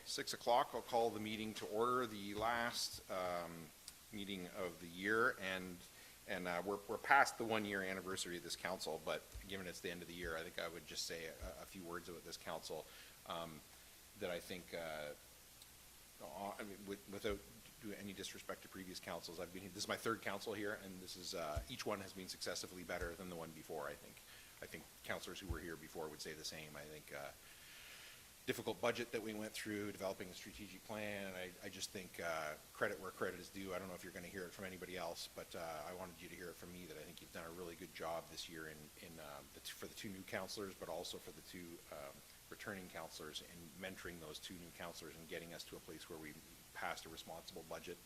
6 o'clock, I'll call the meeting to order, the last meeting of the year, and we're past the 1-year anniversary of this council, but given it's the end of the year, I think I would just say a few words about this council that I think, I mean, without doing any disrespect to previous councils, I've been here, this is my 3rd council here, and this is, each one has been successively better than the one before, I think. I think councillors who were here before would say the same. I think difficult budget that we went through, developing a strategic plan, and I just think credit where credit is due. I don't know if you're going to hear it from anybody else, but I wanted you to hear it from me that I think you've done a really good job this year for the 2 new councillors, but also for the 2 returning councillors in mentoring those 2 new councillors and getting us to a place where we passed a responsible budget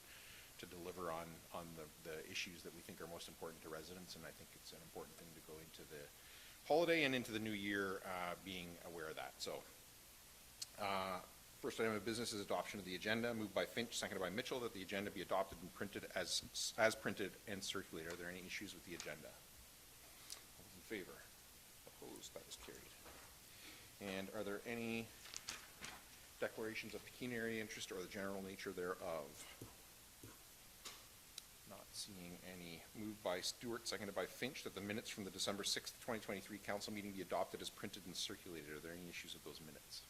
to deliver on the issues that we think are most important to residents, and I think it's an important thing to go into the holiday and into the new year being aware of that. So. First item of business is adoption of the agenda. Moved by Finch, seconded by Mitchell, that the agenda be adopted and printed as printed and circulated. Are there any issues with the agenda? All those in favor? Opposed? That is carried. And are there any declarations of pecuniary interest or the general nature thereof? Not seeing any. Moved by Stewart, seconded by Finch, that the minutes from the December 6th, 2023 council meeting be adopted as printed and circulated. Are there any issues with those minutes?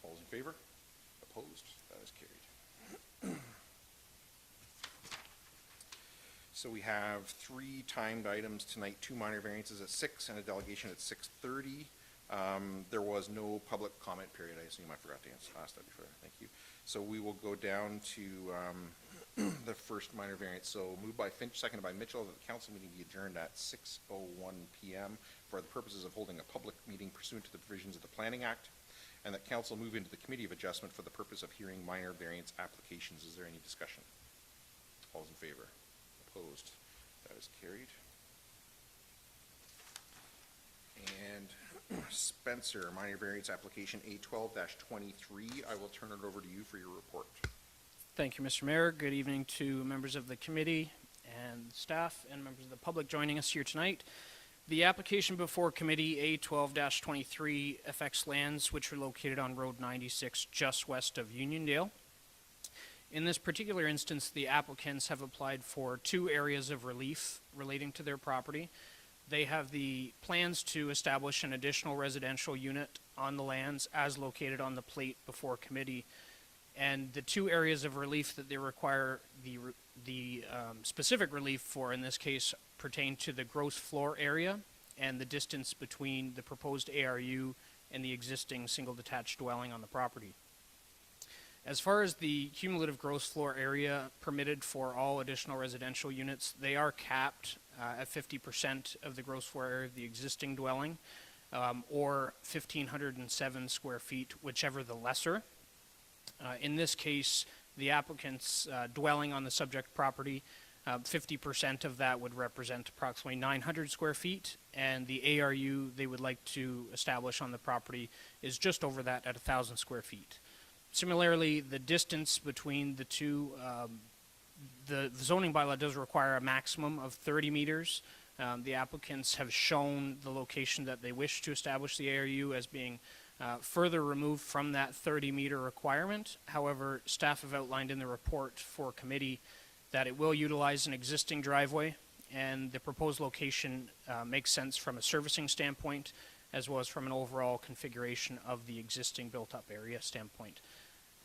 All those in favor? Opposed? That is carried. So we have 3 timed items tonight, 2 minor variances at 6 and a delegation at 6:30. There was no public comment period. I assume I forgot to ask that before. Thank you. So we will go down to the first minor variance. So moved by Finch, seconded by Mitchell, that the council meeting be adjourned at 6:01 p.m. for the purposes of holding a public meeting pursuant to the provisions of the Planning Act, and that council move into the Committee of Adjustment for the purpose of hearing minor variance applications. Is there any discussion? All those in favor? Opposed? That is carried. And Spencer, minor variance application A12-23. I will turn it over to you for your report. Thank you, Mr. Mayor. Good evening to members of the committee and staff and members of the public joining us here tonight. The application before committee A12-23 affects lands which are located on Road 96 just west of Uniondale. In this particular instance, the applicants have applied for 2 areas of relief relating to their property. They have the plans to establish an additional residential unit on the lands as located on the plate before committee. And the 2 areas of relief that they require the specific relief for in this case pertain to the gross floor area and the distance between the proposed ARU and the existing single detached dwelling on the property. As far as the cumulative gross floor area permitted for all additional residential units, they are capped at 50% of the gross floor area of the existing dwelling, or 1,507 square feet, whichever the lesser. In this case, the applicant's dwelling on the subject property, 50% of that would represent approximately 900 square feet, and the ARU they would like to establish on the property is just over that at 1,000 square feet. Similarly, the distance between the 2, the zoning bylaw does require a maximum of 30 meters. The applicants have shown the location that they wish to establish the ARU as being further removed from that 30-meter requirement. However, staff have outlined in the report for committee that it will utilize an existing driveway, and the proposed location makes sense from a servicing standpoint as well as from an overall configuration of the existing built-up area standpoint.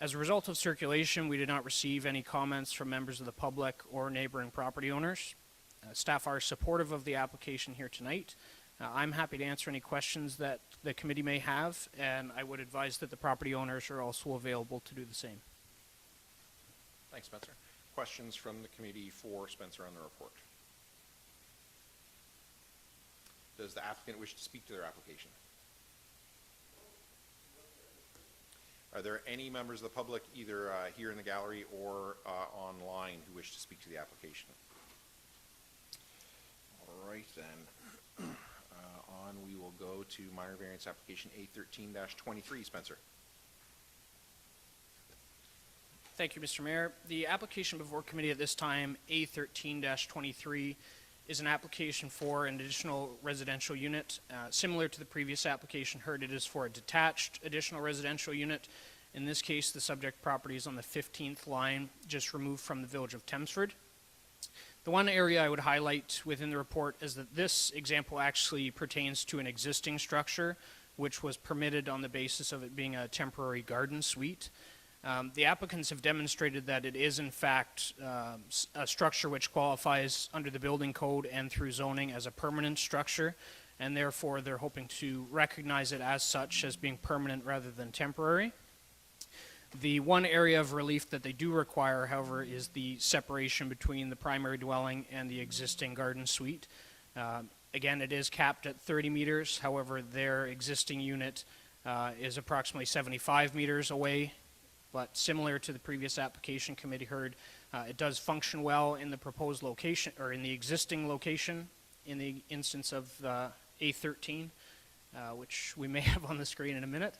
As a result of circulation, we did not receive any comments from members of the public or neighboring property owners. Staff are supportive of the application here tonight. I'm happy to answer any questions that the committee may have, and I would advise that the property owners are also available to do the same. Thanks, Spencer. Questions from the committee for Spencer on the report? Does the applicant wish to speak to their application? Are there any members of the public, either here in the gallery or online, who wish to speak to the application? All right, then. On we will go to minor variance application A13-23. Spencer. Thank you, Mr. Mayor. The application before committee at this time, A13-23, is an application for an additional residential unit. Similar to the previous application heard, it is for a detached additional residential unit. In this case, the subject property is on the 15th line, just removed from the village of Thamesford. The one area I would highlight within the report is that this example actually pertains to an existing structure, which was permitted on the basis of it being a temporary garden suite. The applicants have demonstrated that it is in fact a structure which qualifies under the building code and through zoning as a permanent structure, and therefore they're hoping to recognize it as such, as being permanent rather than temporary. The one area of relief that they do require, however, is the separation between the primary dwelling and the existing garden suite. Again, it is capped at 30 meters. However, their existing unit is approximately 75 meters away. But similar to the previous application committee heard, it does function well in the proposed location, or in the existing location, in the instance of A13, which we may have on the screen in a minute.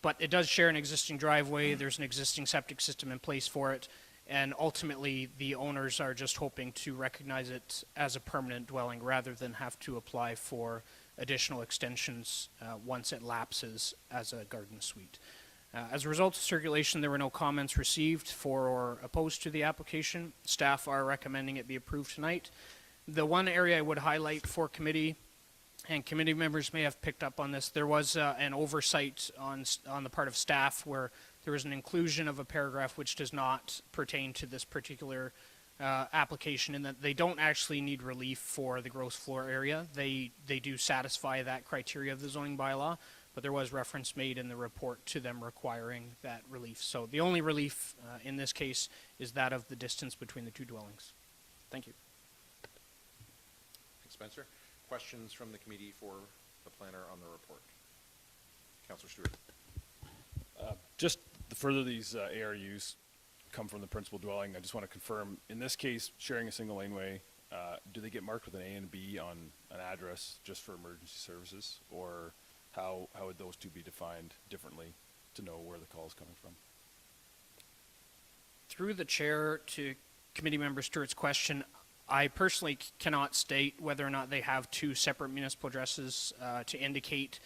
But it does share an existing driveway. There's an existing septic system in place for it. And ultimately, the owners are just hoping to recognize it as a permanent dwelling rather than have to apply for additional extensions once it lapses as a garden suite. As a result of circulation, there were no comments received for or opposed to the application. Staff are recommending it be approved tonight. The one area I would highlight for committee, and committee members may have picked up on this, there was an oversight on the part of staff where there was an inclusion of a paragraph which does not pertain to this particular application, in that they don't actually need relief for the gross floor area. They do satisfy that criteria of the zoning bylaw, but there was reference made in the report to them requiring that relief. So the only relief in this case is that of the distance between the two dwellings. Thank you. Thanks, Spencer. Questions from the committee for the planner on the report? Councillor Stewart. Just the further these ARUs come from the principal dwelling, I just want to confirm, in this case, sharing a single laneway, do they get marked with an A and B on an address just for emergency services, or how would those two be defined differently to know where the call is coming from? Through the chair to committee member Stewart's question, I personally cannot state whether or not they have two separate municipal addresses to indicate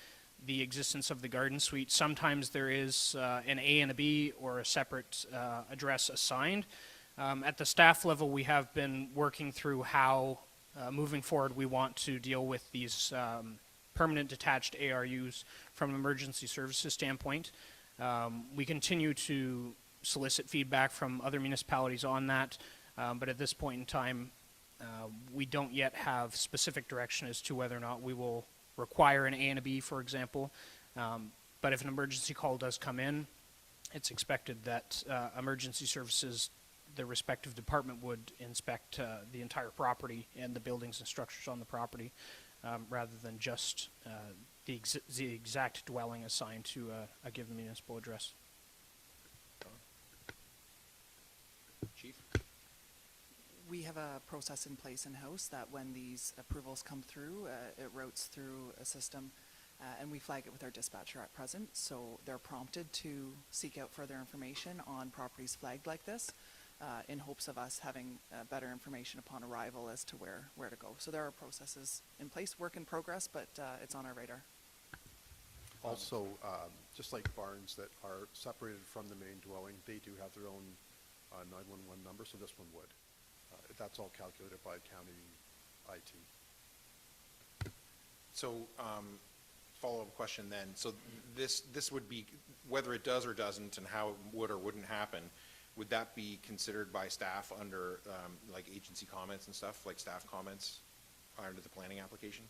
the existence of the garden suite. Sometimes there is an A and a B or a separate address assigned. At the staff level, we have been working through how, moving forward, we want to deal with these permanent detached ARUs from an emergency services standpoint. We continue to solicit feedback from other municipalities on that, but at this point in time, we don't yet have specific direction as to whether or not we will require an A and a B, for example. But if an emergency call does come in, it's expected that emergency services, the respective department, would inspect the entire property and the buildings and structures on the property, rather than just the exact dwelling assigned to a given municipal address. Chief? We have a process in place in-house that when these approvals come through, it routes through a system, and we flag it with our dispatcher at present. So they're prompted to seek out further information on properties flagged like this, in hopes of us having better information upon arrival as to where to go. So there are processes in place, work in progress, but it's on our radar. Also, just like barns that are separated from the main dwelling, they do have their own 911 number, so this one would. That's all calculated by county IT. So, follow-up question then. So this would be, whether it does or doesn't and how it would or wouldn't happen, would that be considered by staff under like agency comments and stuff, like staff comments under the planning application?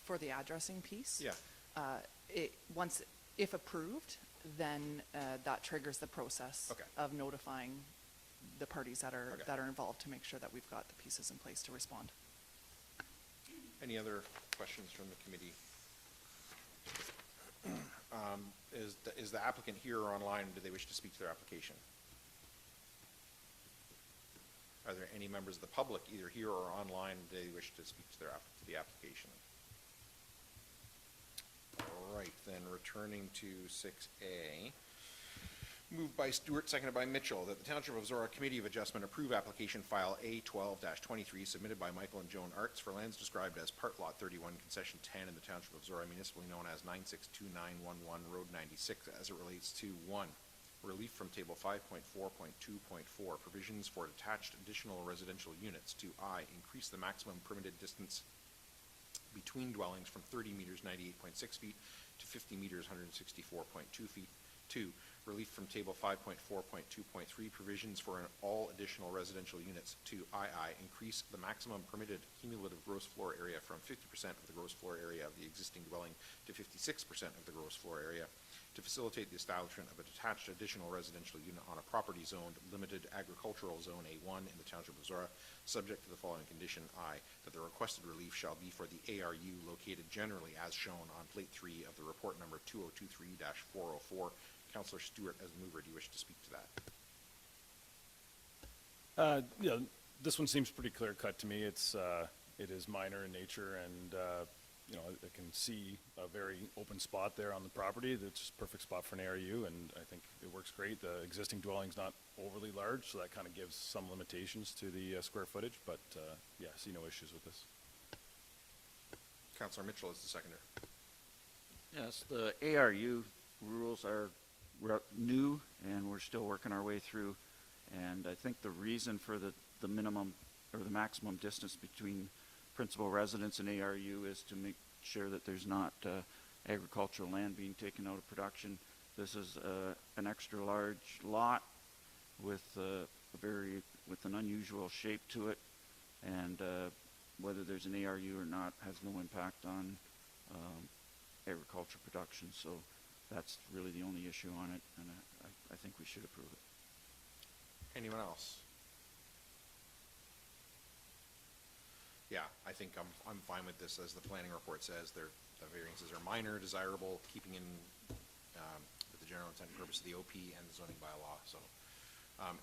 For the addressing piece? Yeah. If approved, then that triggers the process of notifying the parties that are involved to make sure that we've got the pieces in place to respond. Any other questions from the committee? Is the applicant here or online? Do they wish to speak to their application? Are there any members of the public, either here or online, do they wish to speak to the application? All right, then returning to 6A. Moved by Stewart, seconded by Mitchell, that the Township of Zorra Committee of Adjustment approve application file A12-23 submitted by Michael and Joan Arts for lands described as Part Lot 31, Concession 10 in the Township of Zorra, municipally known as 962911 Road 96, as it relates to 1. Relief from Table 5.4.2.4, provisions for detached additional residential units. 2. I, increase the maximum permitted distance between dwellings from 30 meters, 98.6 feet, to 50 meters, 164.2 feet. 2. Relief from Table 5.4.2.3, provisions for all additional residential units. 2. II, increase the maximum permitted cumulative gross floor area from 50% of the gross floor area of the existing dwelling to 56% of the gross floor area to facilitate the establishment of a detached additional residential unit on a property zoned limited agricultural zone A1 in the Township of Zorra, subject to the following condition. I, that the requested relief shall be for the ARU located generally as shown on Plate 3 of the report number 2023-404. Councillor Stewart, as the mover, do you wish to speak to that? Yeah, this one seems pretty clear cut to me. It is minor in nature, and you know, I can see a very open spot there on the property. That's a perfect spot for an ARU, and I think it works great. The existing dwelling's not overly large, so that kind of gives some limitations to the square footage, but yeah, see no issues with this. Councillor Mitchell is the seconder. Yes, the ARU rules are new, and we're still working our way through. And I think the reason for the minimum or the maximum distance between principal residence and ARU is to make sure that there's not agricultural land being taken out of production. This is an extra large lot with with an unusual shape to it, and whether there's an ARU or not has no impact on agriculture production. So that's really the only issue on it, and I think we should approve it. Anyone else? Yeah, I think I'm fine with this. As the planning report says, the variances are minor, desirable, keeping in with the general intent and purpose of the OP and the zoning bylaw. So,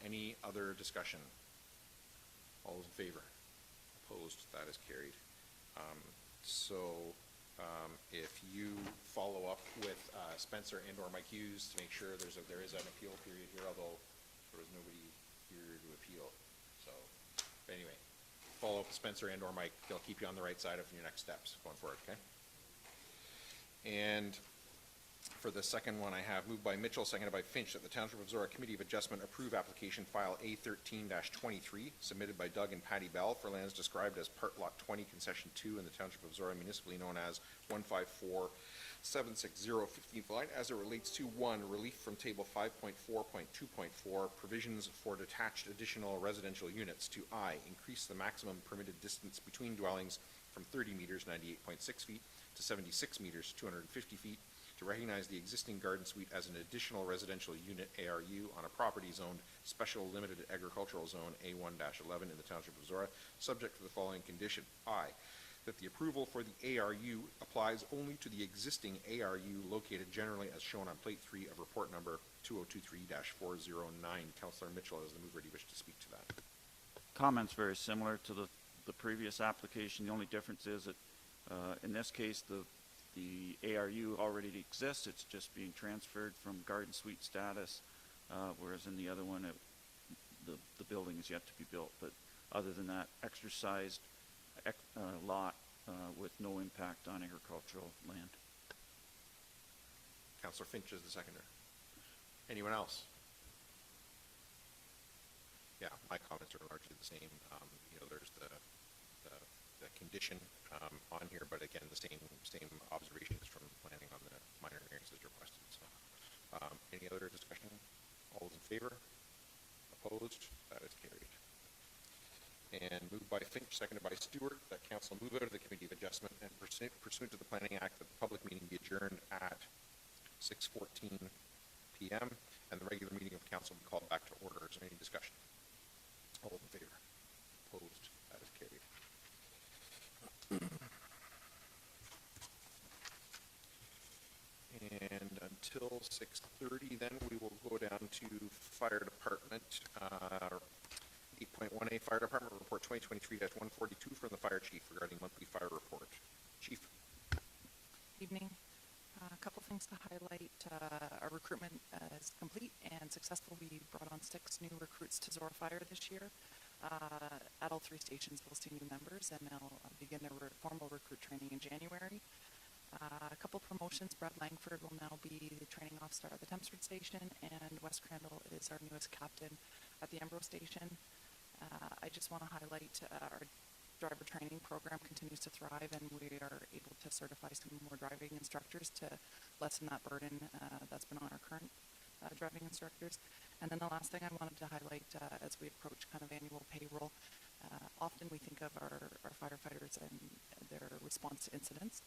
any other discussion? All those in favor? Opposed? That is carried. If you follow up with Spencer and or Mike Hughes to make sure there is an appeal period here, although there was nobody here to appeal. So, anyway, follow up with Spencer and or Mike. They'll keep you on the right side of your next steps going forward, okay? And for the second one, I have moved by Mitchell, seconded by Finch, that the Township of Zorra Committee of Adjustment approve application file A13-23 submitted by Doug and Patty Bell for lands described as Part Lot 20, Concession 2 in the Township of Zorra, municipally known as 154-760 15th line, as it relates to 1. Relief from Table 5.4.2.4, provisions for detached additional residential units. 2. I, increase the maximum permitted distance between dwellings from 30 meters, 98.6 feet, to 76 meters, 250 feet, to recognize the existing garden suite as an additional residential unit ARU on a property zoned special limited agricultural zone A1-11 in the Township of Zorra, subject to the following condition. I, that the approval for the ARU applies only to the existing ARU located generally as shown on Plate 3 of report number 2023-409. Councillor Mitchell, as the mover, do you wish to speak to that? Comments very similar to the previous application. The only difference is that in this case, the ARU already exists. It's just being transferred from garden suite status, whereas in the other one, the building is yet to be built. But other than that, exercised lot with no impact on agricultural land. Councillor Finch is the seconder. Anyone else? Yeah, my comments are largely the same. You know, there's the condition on here, but again, the same observations from planning on the minor variances requested. So, any other discussion? All those in favor? Opposed? That is carried. And moved by Finch, seconded by Stewart, that council move out of the Committee of Adjustment and pursuant to the Planning Act, that the public meeting be adjourned at 6:14 p.m. and the regular meeting of council be called back to order. Is there any discussion? All those in favor? Opposed? That is carried. And until 6:30, then we will go down to Fire Department. 8.1A Fire Department Report 2023-142 from the Fire Chief regarding monthly fire report. Chief. Evening. A couple things to highlight. Our recruitment is complete and successful. We brought on 6 new recruits to Zorra Fire this year. At all 3 stations, we'll see new members, and they'll begin their formal recruit training in January. A couple promotions. Brad Langford will now be the training officer at the Tempsford station, and Wes Crandall is our newest captain at the Embro station. I just want to highlight our driver training program continues to thrive, and we are able to certify some more driving instructors to lessen that burden that's been on our current driving instructors. And then the last thing I wanted to highlight as we approach kind of annual payroll, often we think of our firefighters and their response to incidents,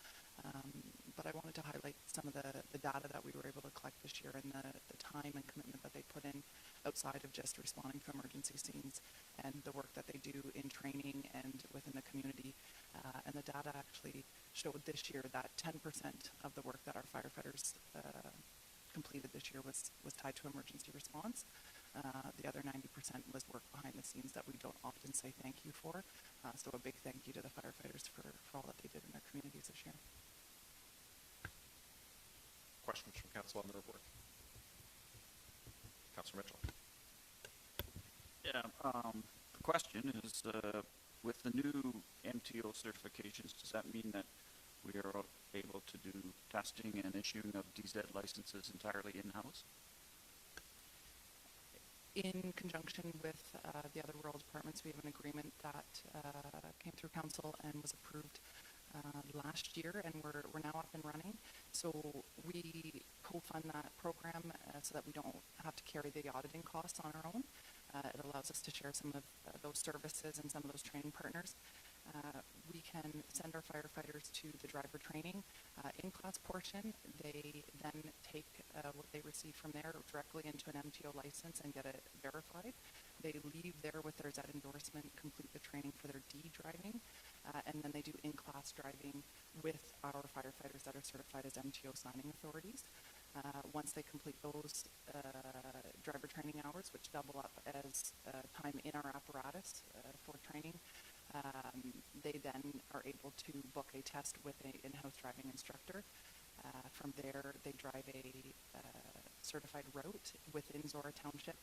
but I wanted to highlight some of the data that we were able to collect this year and the time and commitment that they put in outside of just responding to emergency scenes, and the work that they do in training and within the community. And the data actually showed this year that 10% of the work that our firefighters completed this year was tied to emergency response. The other 90% was work behind the scenes that we don't often say thank you for. So a big thank you to the firefighters for all that they did in their communities this year. Questions from council on the report? Councilor Mitchell. Yeah, the question is, with the new MTO certifications, does that mean that we are able to do testing and issuing of DZ licenses entirely in-house? In conjunction with the other rural departments, we have an agreement that came through council and was approved last year, and we're now up and running. So we co-fund that program so that we don't have to carry the auditing costs on our own. It allows us to share some of those services and some of those training partners. We can send our firefighters to the driver training in-class portion. They then take what they receive from there directly into an MTO license and get it verified. They leave there with their Z endorsement, complete the training for their D driving, and then they do in-class driving with our firefighters that are certified as MTO signing authorities. Once they complete those driver training hours, which double up as time in our apparatus for training, they then are able to book a test with an in-house driving instructor. From there, they drive a certified route within Zorra Township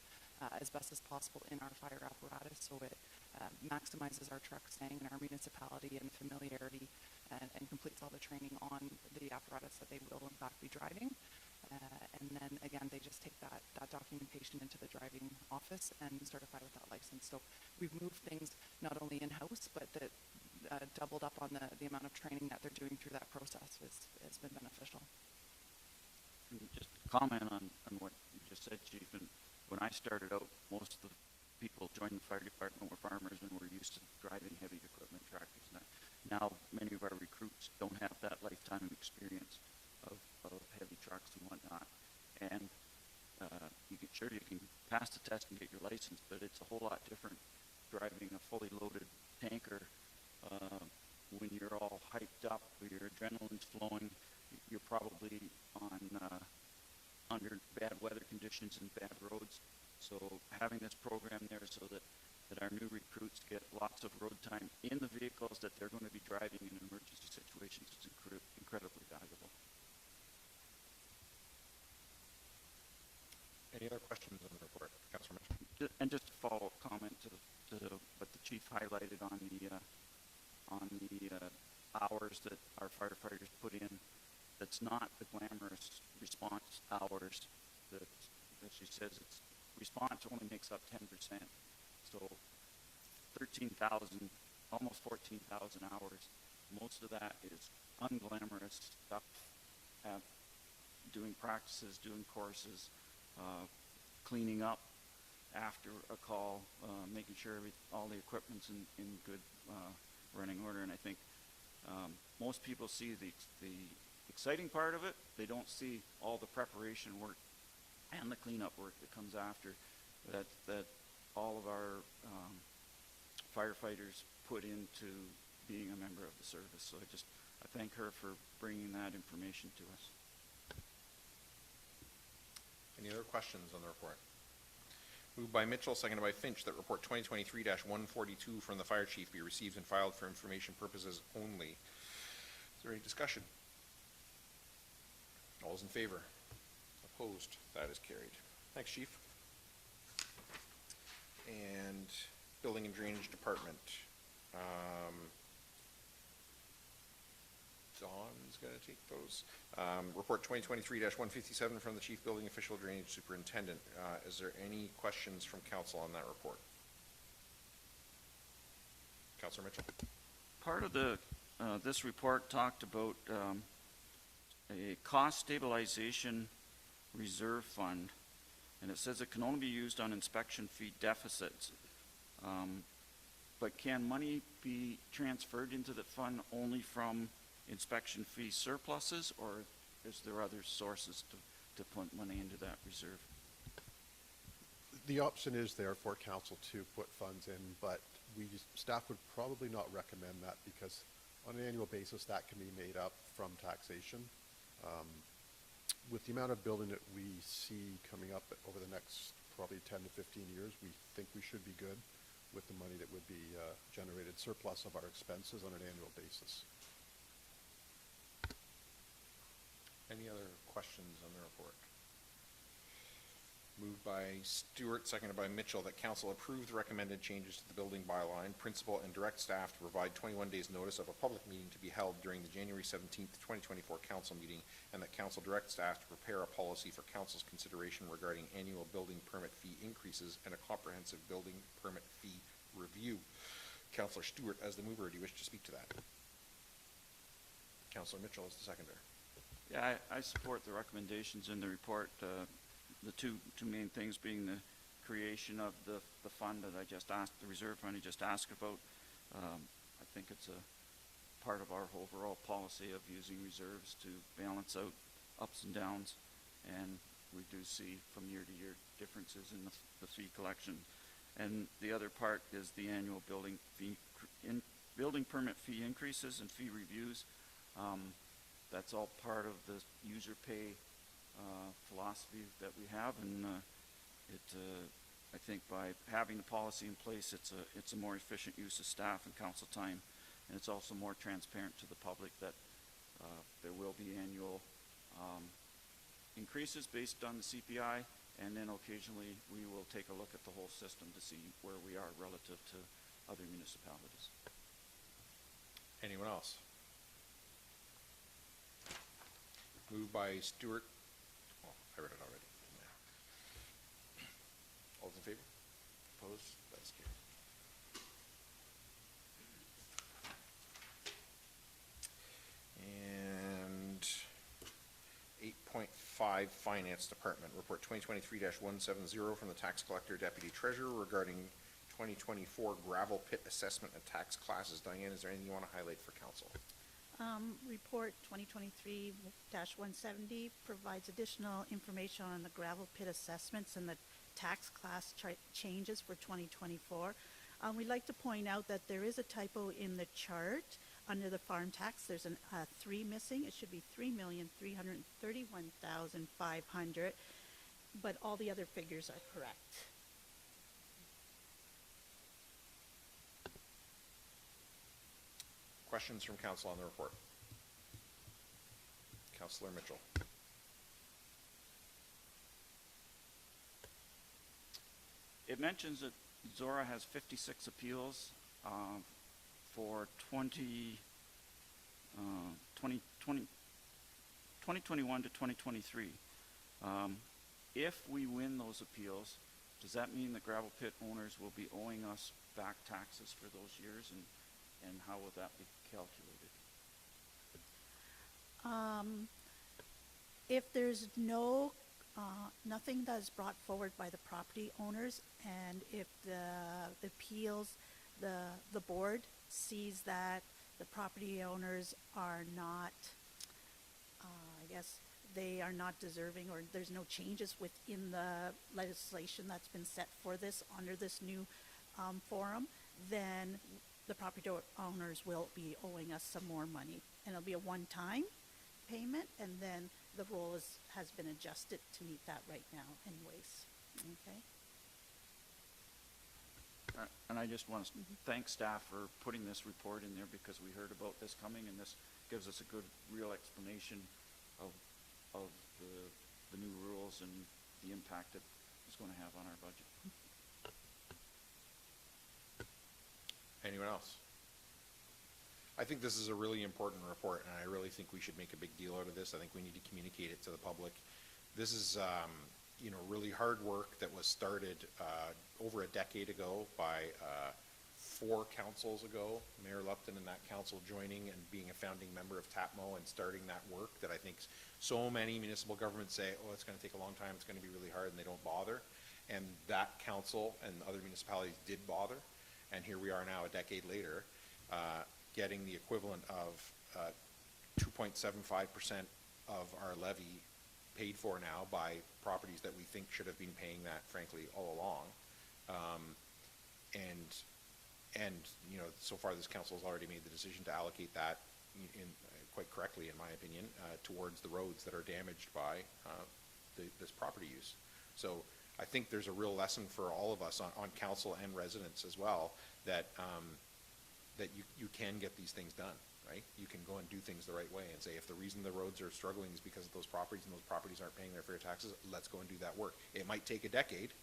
as best as possible in our fire apparatus, so it maximizes our truck staying in our municipality and familiarity, and completes all the training on the apparatus that they will in fact be driving. And then again, they just take that documentation into the driving office and certify with that license. So we've moved things not only in-house, but that doubled up on the amount of training that they're doing through that process has been beneficial. Just comment on what you just said, Chief. And when I started out, most of the people joining the fire department were farmers and were used to driving heavy equipment tractors. Now many of our recruits don't have that lifetime experience of heavy trucks and whatnot. And you can pass the test and get your license, but it's a whole lot different driving a fully loaded tanker when you're all hyped up, your adrenaline's flowing. You're probably under bad weather conditions and bad roads. So having this program there so that our new recruits get lots of road time in the vehicles that they're going to be driving in emergency situations is incredibly valuable. Any other questions on the report? Councilor Mitchell. And just a follow-up comment to what the chief highlighted on the hours that our firefighters put in. That's not the glamorous response hours that she says. It's response only makes up 10%. So 13,000, almost 14,000 hours. Most of that is unglamorous stuff, doing practices, doing courses, cleaning up after a call, making sure all the equipment's in good running order. And I think most people see the exciting part of it. They don't see all the preparation work and the cleanup work that comes after that all of our firefighters put into being a member of the service. So I thank her for bringing that information to us. Any other questions on the report? Moved by Mitchell, seconded by Finch, that report 2023-142 from the fire chief be received and filed for information purposes only. Is there any discussion? All those in favor? Opposed? That is carried. Thanks, Chief. And Building and Drainage Department. Dawn's going to take those. Report 2023-157 from the Chief Building Official Drainage Superintendent. Is there any questions from council on that report? Councilor Mitchell. Part of the, this report talked about a cost stabilization reserve fund, and it says it can only be used on inspection fee deficits. But can money be transferred into the fund only from inspection fee surpluses, or is there other sources to put money into that reserve? The option is there for council to put funds in, but staff would probably not recommend that because on an annual basis, that can be made up from taxation. With the amount of building that we see coming up over the next probably 10 to 15 years, we think we should be good with the money that would be generated surplus of our expenses on an annual basis. Any other questions on the report? Moved by Stewart, seconded by Mitchell, that council approve the recommended changes to the building bylaw and principal and direct staff to provide 21 days notice of a public meeting to be held during the January 17th, 2024 council meeting, and that council direct staff to prepare a policy for council's consideration regarding annual building permit fee increases and a comprehensive building permit fee review. Councilor Stewart, as the mover, do you wish to speak to that? Councilor Mitchell as the seconder. Yeah, I support the recommendations in the report. The two main things being the creation of the fund that I just asked, the reserve fund I just asked about. I think it's a part of our overall policy of using reserves to balance out ups and downs, and we do see from year to year differences in the fee collection. And the other part is the annual building permit fee increases and fee reviews. That's all part of the user pay philosophy that we have, and I think by having the policy in place, it's a more efficient use of staff and council time, and it's also more transparent to the public that there will be annual increases based on the CPI, and then occasionally we will take a look at the whole system to see where we are relative to other municipalities. Anyone else? Moved by Stewart. Oh, I read it already. All those in favor? Opposed? That's carried. And 8.5 Finance Department, Report 2023-170 from the Tax Collector Deputy Treasurer regarding 2024 gravel pit assessment and tax classes. Diane, is there anything you want to highlight for council? Report 2023-170 provides additional information on the gravel pit assessments and the tax class changes for 2024. We'd like to point out that there is a typo in the chart. Under the farm tax, there's a 3 missing. It should be 3,331,500, but all the other figures are correct. Questions from council on the report? Councilor Mitchell. It mentions that Zorra has 56 appeals for 2021 to 2023. If we win those appeals, does that mean the gravel pit owners will be owing us back taxes for those years, and how will that be calculated? If there's nothing that is brought forward by the property owners, and if the appeals, the board sees that the property owners are not, I guess, they are not deserving, or there's no changes within the legislation that's been set for this under this new forum, then the property owners will be owing us some more money. And it'll be a one-time payment, and then the rule has been adjusted to meet that right now anyways. Okay? And I just want to thank staff for putting this report in there, because we heard about this coming, and this gives us a good, real explanation of the new rules and the impact it is going to have on our budget. Anyone else? I think this is a really important report, and I really think we should make a big deal out of this. I think we need to communicate it to the public. This is, you know, really hard work that was started over a decade ago by 4 councils ago, Mayor Lupton and that council joining and being a founding member of TAPMO and starting that work that I think so many municipal governments say, oh, it's going to take a long time, it's going to be really hard, and they don't bother. And that council and other municipalities did bother. And here we are now, a decade later, getting the equivalent of 2.75% of our levy paid for now by properties that we think should have been paying that, frankly, all along. And you know, so far this council has already made the decision to allocate that quite correctly, in my opinion, towards the roads that are damaged by this property use. So I think there's a real lesson for all of us on council and residents as well, that that you can get these things done, right? You can go and do things the right way and say, if the reason the roads are struggling is because of those properties and those properties aren't paying their fair taxes, let's go and do that work. It might take a decade,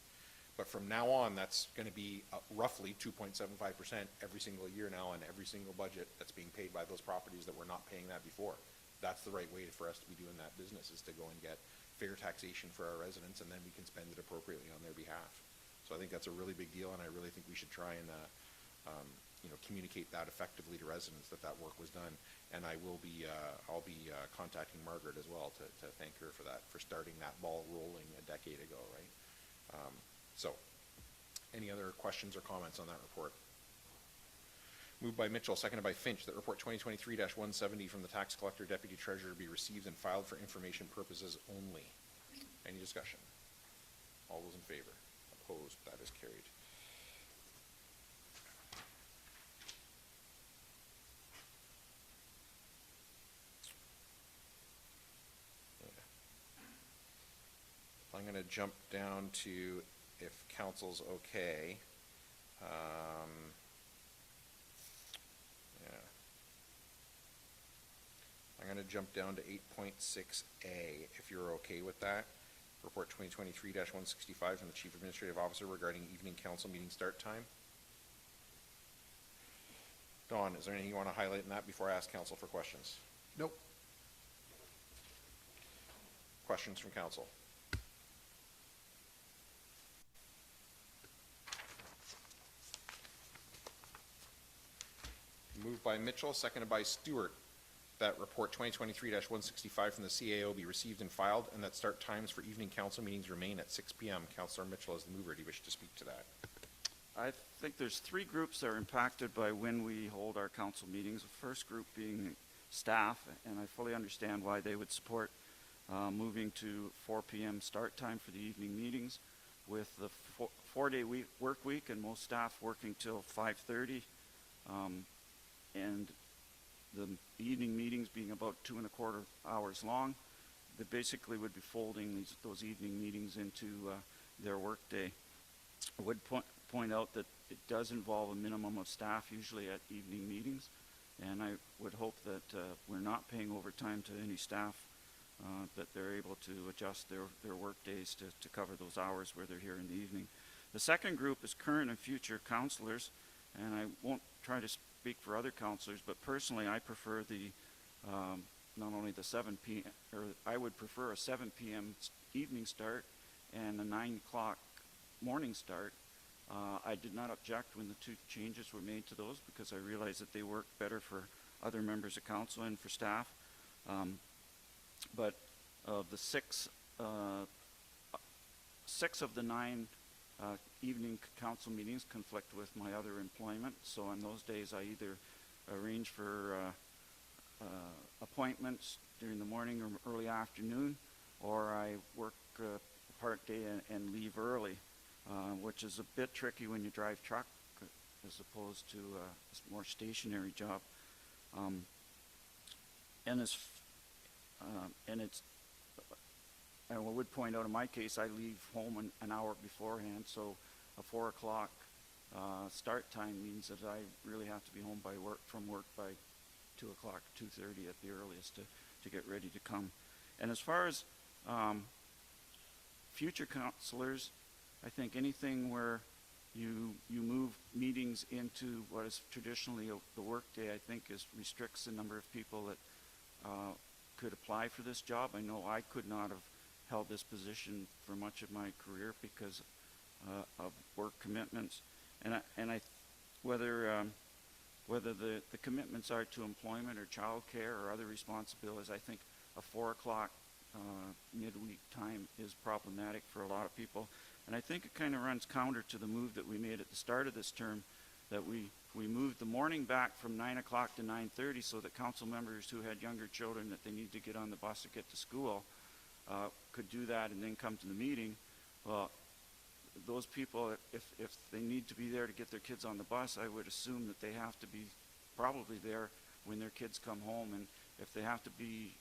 but from now on, that's going to be roughly 2.75% every single year now on every single budget that's being paid by those properties that were not paying that before. That's the right way for us to be doing that business, is to go and get fair taxation for our residents, and then we can spend it appropriately on their behalf. So I think that's a really big deal, and I really think we should try and you know, communicate that effectively to residents, that work was done. And I will be I'll be contacting Margaret as well to thank her for that, for starting that ball rolling a decade ago, right? So, any other questions or comments on that report? Moved by Mitchell, seconded by Finch, that report 2023-170 from the tax collector deputy treasurer be received and filed for information purposes only. Any discussion? All those in favor? Opposed? That is carried. I'm going to jump down to, if council's okay, yeah. I'm going to jump down to 8.6A, if you're okay with that. Report 2023-165 from the Chief Administrative Officer regarding evening council meeting start time. Dawn, is there anything you want to highlight in that before I ask council for questions? Nope. Questions from council? Moved by Mitchell, seconded by Stewart, that report 2023-165 from the CAO be received and filed, and that start times for evening council meetings remain at 6 p.m. Councillor Mitchell is the mover. Do you wish to speak to that? I think there's 3 groups that are impacted by when we hold our council meetings. The first group being staff, and I fully understand why they would support moving to 4 p.m. start time for the evening meetings, with the 4-day work week and most staff working till 5:30. And the evening meetings being about 2.25 hours long, they basically would be folding those evening meetings into their work day. I would point out that it does involve a minimum of staff usually at evening meetings, and I would hope that we're not paying overtime to any staff, that they're able to adjust their work days to cover those hours where they're here in the evening. The second group is current and future councillors, and I won't try to speak for other councillors, but personally I prefer the not only the 7 p.m. or I would prefer a 7 p.m. evening start and a 9 o'clock morning start. I did not object when the 2 changes were made to those, because I realized that they work better for other members of council and for staff. But of the 6 of the 9 evening council meetings conflict with my other employment, so on those days I either arrange for appointments during the morning or early afternoon, or I work a part day and leave early, which is a bit tricky when you drive truck as opposed to a more stationary job. I would point out in my case, I leave home an hour beforehand, so a 4 o'clock start time means that I really have to be home from work by 2 o'clock, 2:30 at the earliest to get ready to come. And as far as future counselors, I think anything where you move meetings into what is traditionally the workday, I think restricts the number of people that could apply for this job. I know I could not have held this position for much of my career because of work commitments, whether the commitments are to employment or childcare or other responsibilities, I think a 4 o'clock midweek time is problematic for a lot of people. And I think it kind of runs counter to the move that we made at the start of this term, that we moved the morning back from 9 o'clock to 9:30 so that council members who had younger children that they need to get on the bus to get to school could do that and then come to the meeting. Well, those people, if they need to be there to get their kids on the bus, I would assume that they have to be probably there when their kids come home. And if they have to be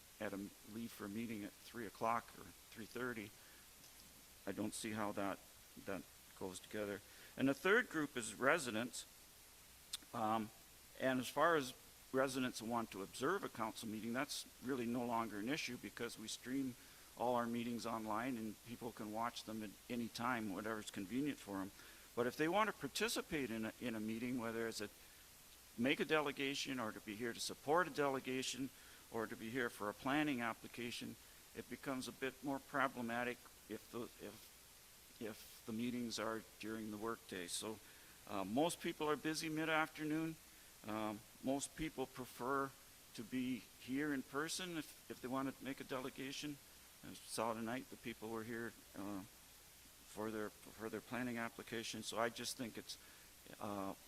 leave for a meeting at 3 o'clock or 3:30, I don't see how that goes together. And the third group is residents. And as far as residents who want to observe a council meeting, that's really no longer an issue because we stream all our meetings online and people can watch them at any time, whatever's convenient for them. But if they want to participate in a meeting, whether it's make a delegation or to be here to support a delegation or to be here for a planning application, it becomes a bit more problematic if the meetings are during the workday. So most people are busy mid-afternoon. Most people prefer to be here in person if they want to make a delegation. As we saw tonight, the people were here for their planning application. So I just think it's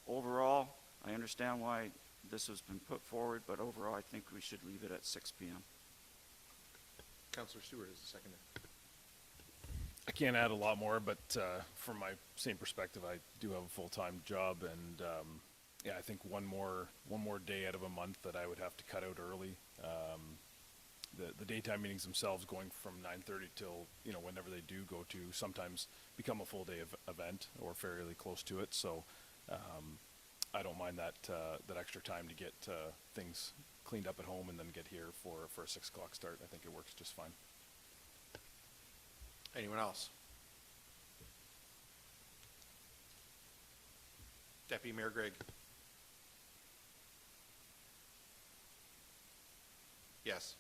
overall, I understand why this has been put forward, but overall I think we should leave it at 6 p.m. Councillor Stewart is the seconder. I can't add a lot more, but from my same perspective, I do have a full-time job, and yeah, I think one more day out of a month that I would have to cut out early. The daytime meetings themselves, going from 9:30 till whenever they do go to, sometimes become a full day event or fairly close to it. So I don't mind that extra time to get things cleaned up at home and then get here for a 6 o'clock start. I think it works just fine. Anyone else? Deputy Mayor Gregg. Yes.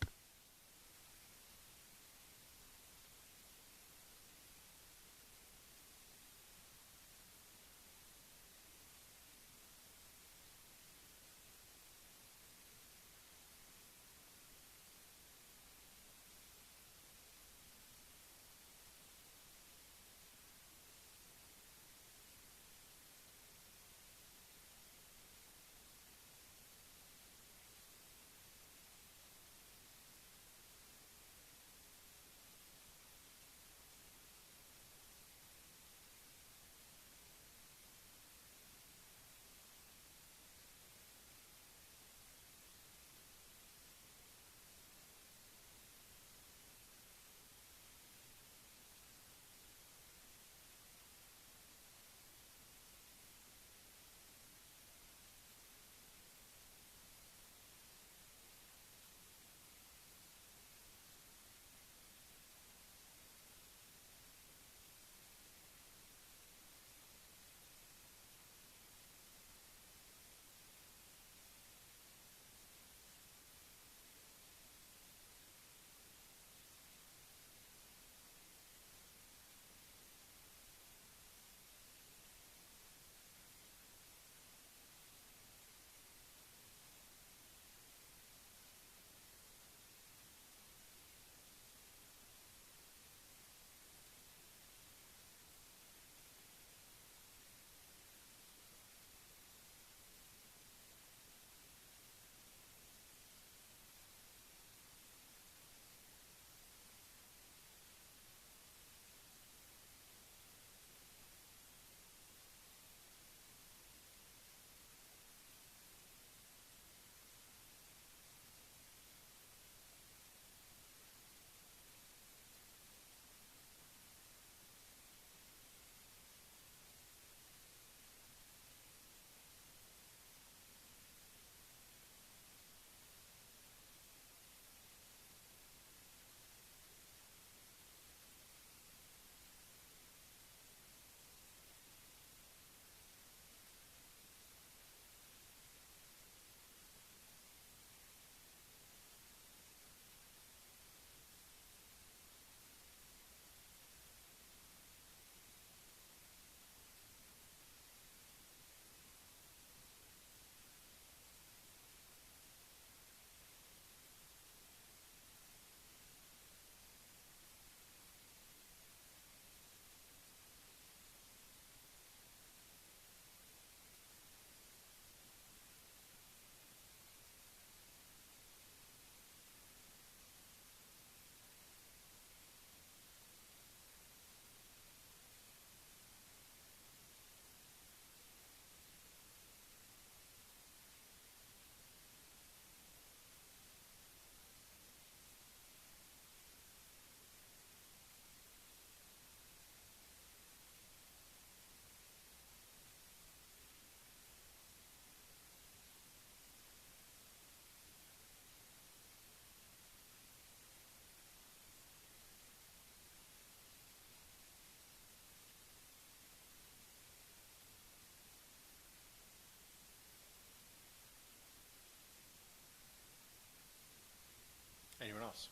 else?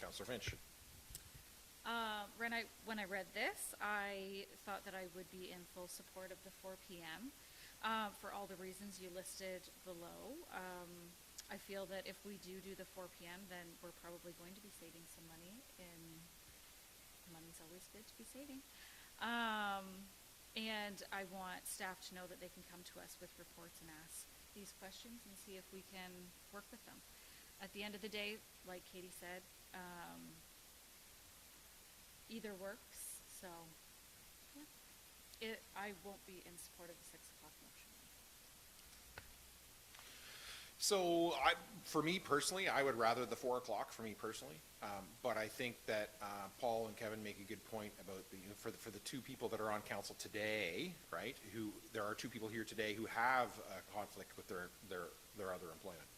Councillor Finch. When I read this, I thought that I would be in full support of the 4 p.m. For all the reasons you listed below. I feel that if we do the 4 p.m., then we're probably going to be saving some money, and money's always good to be saving. And I want staff to know that they can come to us with reports and ask these questions and see if we can work with them. At the end of the day, like Katie said, either works, so yeah. I won't be in support of the 6 o'clock motion. So for me personally, I would rather the 4 o'clock for me personally. But I think that Paul and Kevin make a good point about for the two people that are on council today, right? There are two people here today who have a conflict with their other employment,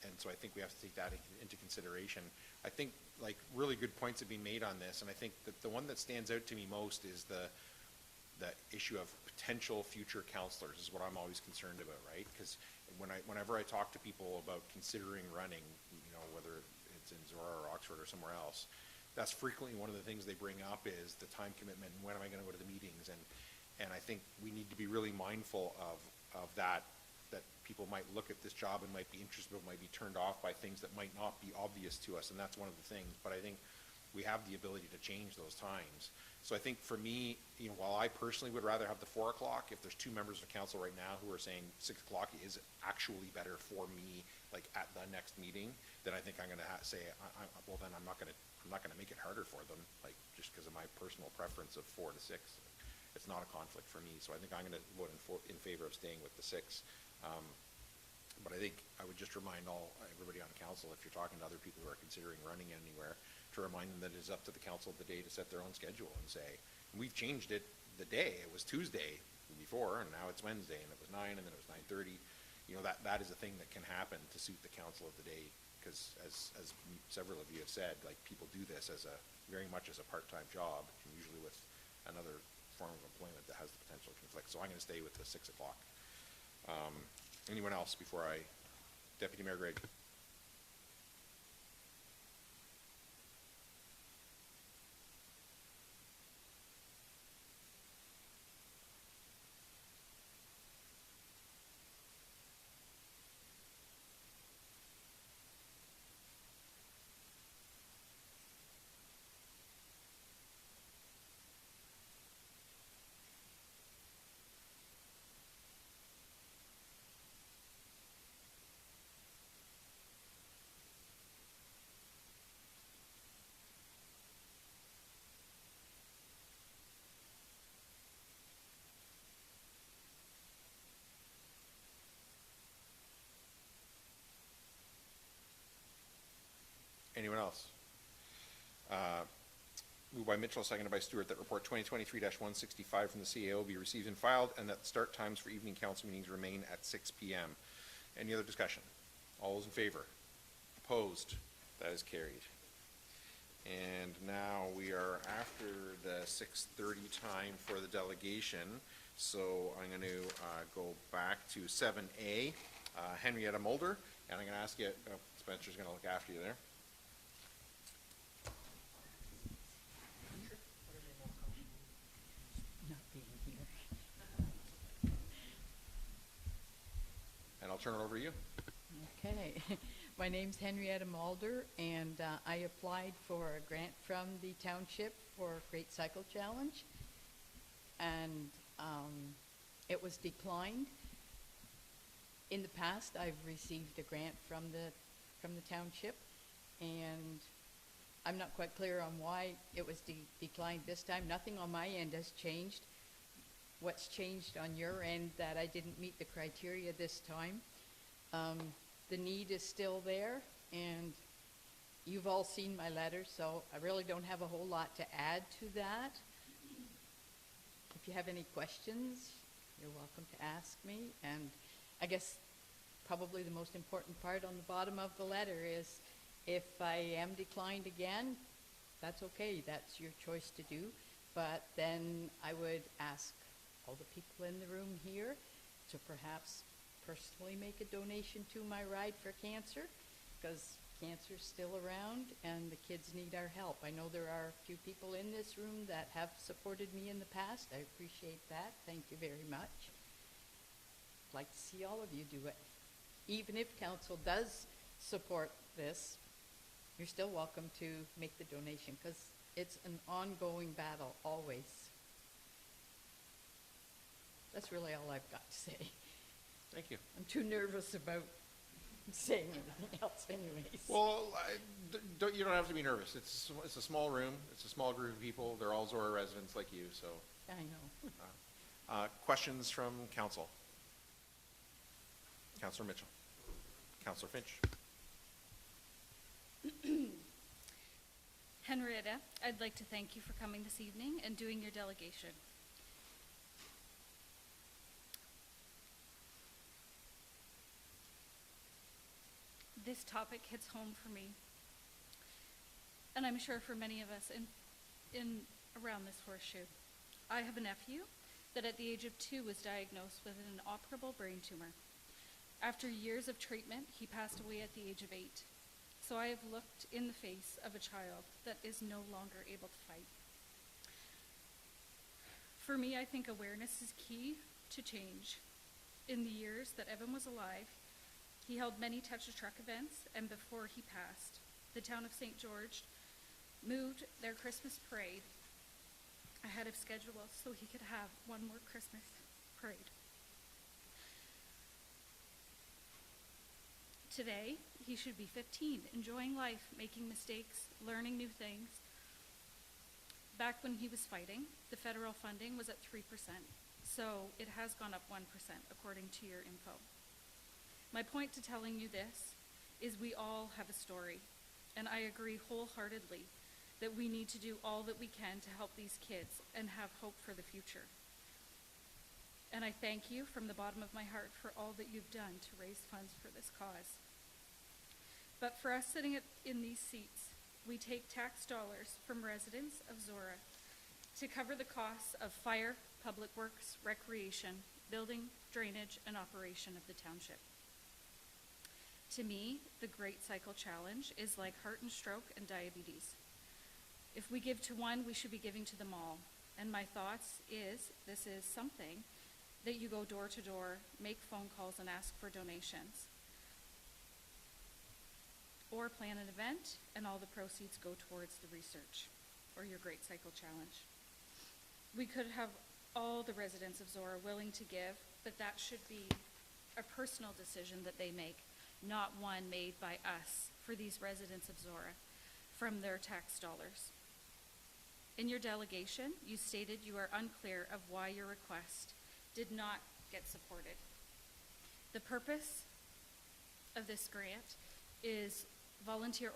and so I think we have to take that into consideration. I think like really good points have been made on this, and I think that the one that stands out to me most is the issue of potential future counselors is what I'm always concerned about, right? Because whenever I talk to people about considering running, whether it's in Zorra or Oxford or somewhere else, that's frequently one of the things they bring up is the time commitment and when am I going to go to the meetings, and I think we need to be really mindful of that people might look at this job and might be interested but might be turned off by things that might not be obvious to us, and that's one of the things. But I think we have the ability to change those times. So I think for me, while I personally would rather have the 4 o'clock, if there's two members of council right now who are saying 6 o'clock is actually better for me, like at the next meeting, then I think I'm going to say, well, then I'm not going to make it harder for them, like just because of my personal preference of 4 to 6. It's not a conflict for me, so I think I'm going to vote in favor of staying with the 6. But I think I would just remind everybody on council, if you're talking to other people who are considering running anywhere, to remind them that it is up to the council of the day to set their own schedule and say, we've changed it the day. It was Tuesday before, and now it's Wednesday, and it was 9, and then it was 9:30. That is a thing that can happen to suit the council of the day, because as several of you have said, like people do this very much as a part-time job, and usually with another form of employment that has the potential conflict. So I'm going to stay with the 6 o'clock. Anyone else before Deputy Mayor Gregg? Anyone else? Moved by Mitchell, seconded by Stewart, that report 2023-165 from the CAO be received and filed, and that start times for evening council meetings remain at 6 p.m. Any other discussion? All those in favor? Opposed? That is carried. And now we are after the 6:30 time for the delegation, so I'm going to go back to 7A, Henrietta Mulder, and I'm going to ask you, Spencer's going to look after you there. Not being here. And I'll turn it over to you. Okay. My name's Henrietta Mulder, and I applied for a grant from the township for Great Cycle Challenge, and it was declined. In the past, I've received a grant from the township, and I'm not quite clear on why it was declined this time. Nothing on my end has changed. What's changed on your end that I didn't meet the criteria this time? The need is still there, and you've all seen my letter, so I really don't have a whole lot to add to that. If you have any questions, you're welcome to ask me. And I guess probably the most important part on the bottom of the letter is if I am declined again, that's okay. That's your choice to do. But then I would ask all the people in the room here to perhaps personally make a donation to my Ride for Cancer, because cancer's still around and the kids need our help. I know there are a few people in this room that have supported me in the past. I appreciate that. Thank you very much. I'd like to see all of you do it. Even if council does support this, you're still welcome to make the donation because it's an ongoing battle, always. That's really all I've got to say. Thank you. I'm too nervous about saying anything else anyways. Well, you don't have to be nervous. It's a small room. It's a small group of people. They're all Zorra residents like you, so. I know. Questions from council? Councillor Mitchell. Councillor Finch. Henrietta, I'd like to thank you for coming this evening and doing your delegation. This topic hits home for me, and I'm sure for many of us in around this horseshoe. I have a nephew that at the age of 2 was diagnosed with an inoperable brain tumor. After years of treatment, he passed away at the age of 8. So I have looked in the face of a child that is no longer able to fight. For me, I think awareness is key to change. In the years that Evan was alive, he held many touch-a-truck events, and before he passed, the town of St. George moved their Christmas parade ahead of schedule so he could have one more Christmas parade. Today, he should be 15, enjoying life, making mistakes, learning new things. Back when he was fighting, the federal funding was at 3%, so it has gone up 1% according to your info. My point to telling you this is we all have a story, and I agree wholeheartedly that we need to do all that we can to help these kids and have hope for the future. And I thank you from the bottom of my heart for all that you've done to raise funds for this cause. But for us sitting in these seats, we take tax dollars from residents of Zorra to cover the costs of fire, public works, recreation, building, drainage, and operation of the township. To me, the Great Cycle Challenge is like heart and stroke and diabetes. If we give to one, we should be giving to them all. And my thoughts is, this is something that you go door to door, make phone calls, and ask for donations. Or plan an event, and all the proceeds go towards the research, or your Great Cycle Challenge. We could have all the residents of Zorra willing to give, but that should be a personal decision that they make, not one made by us for these residents of Zorra from their tax dollars. In your delegation, you stated you are unclear of why your request did not get supported. The purpose of this grant is volunteer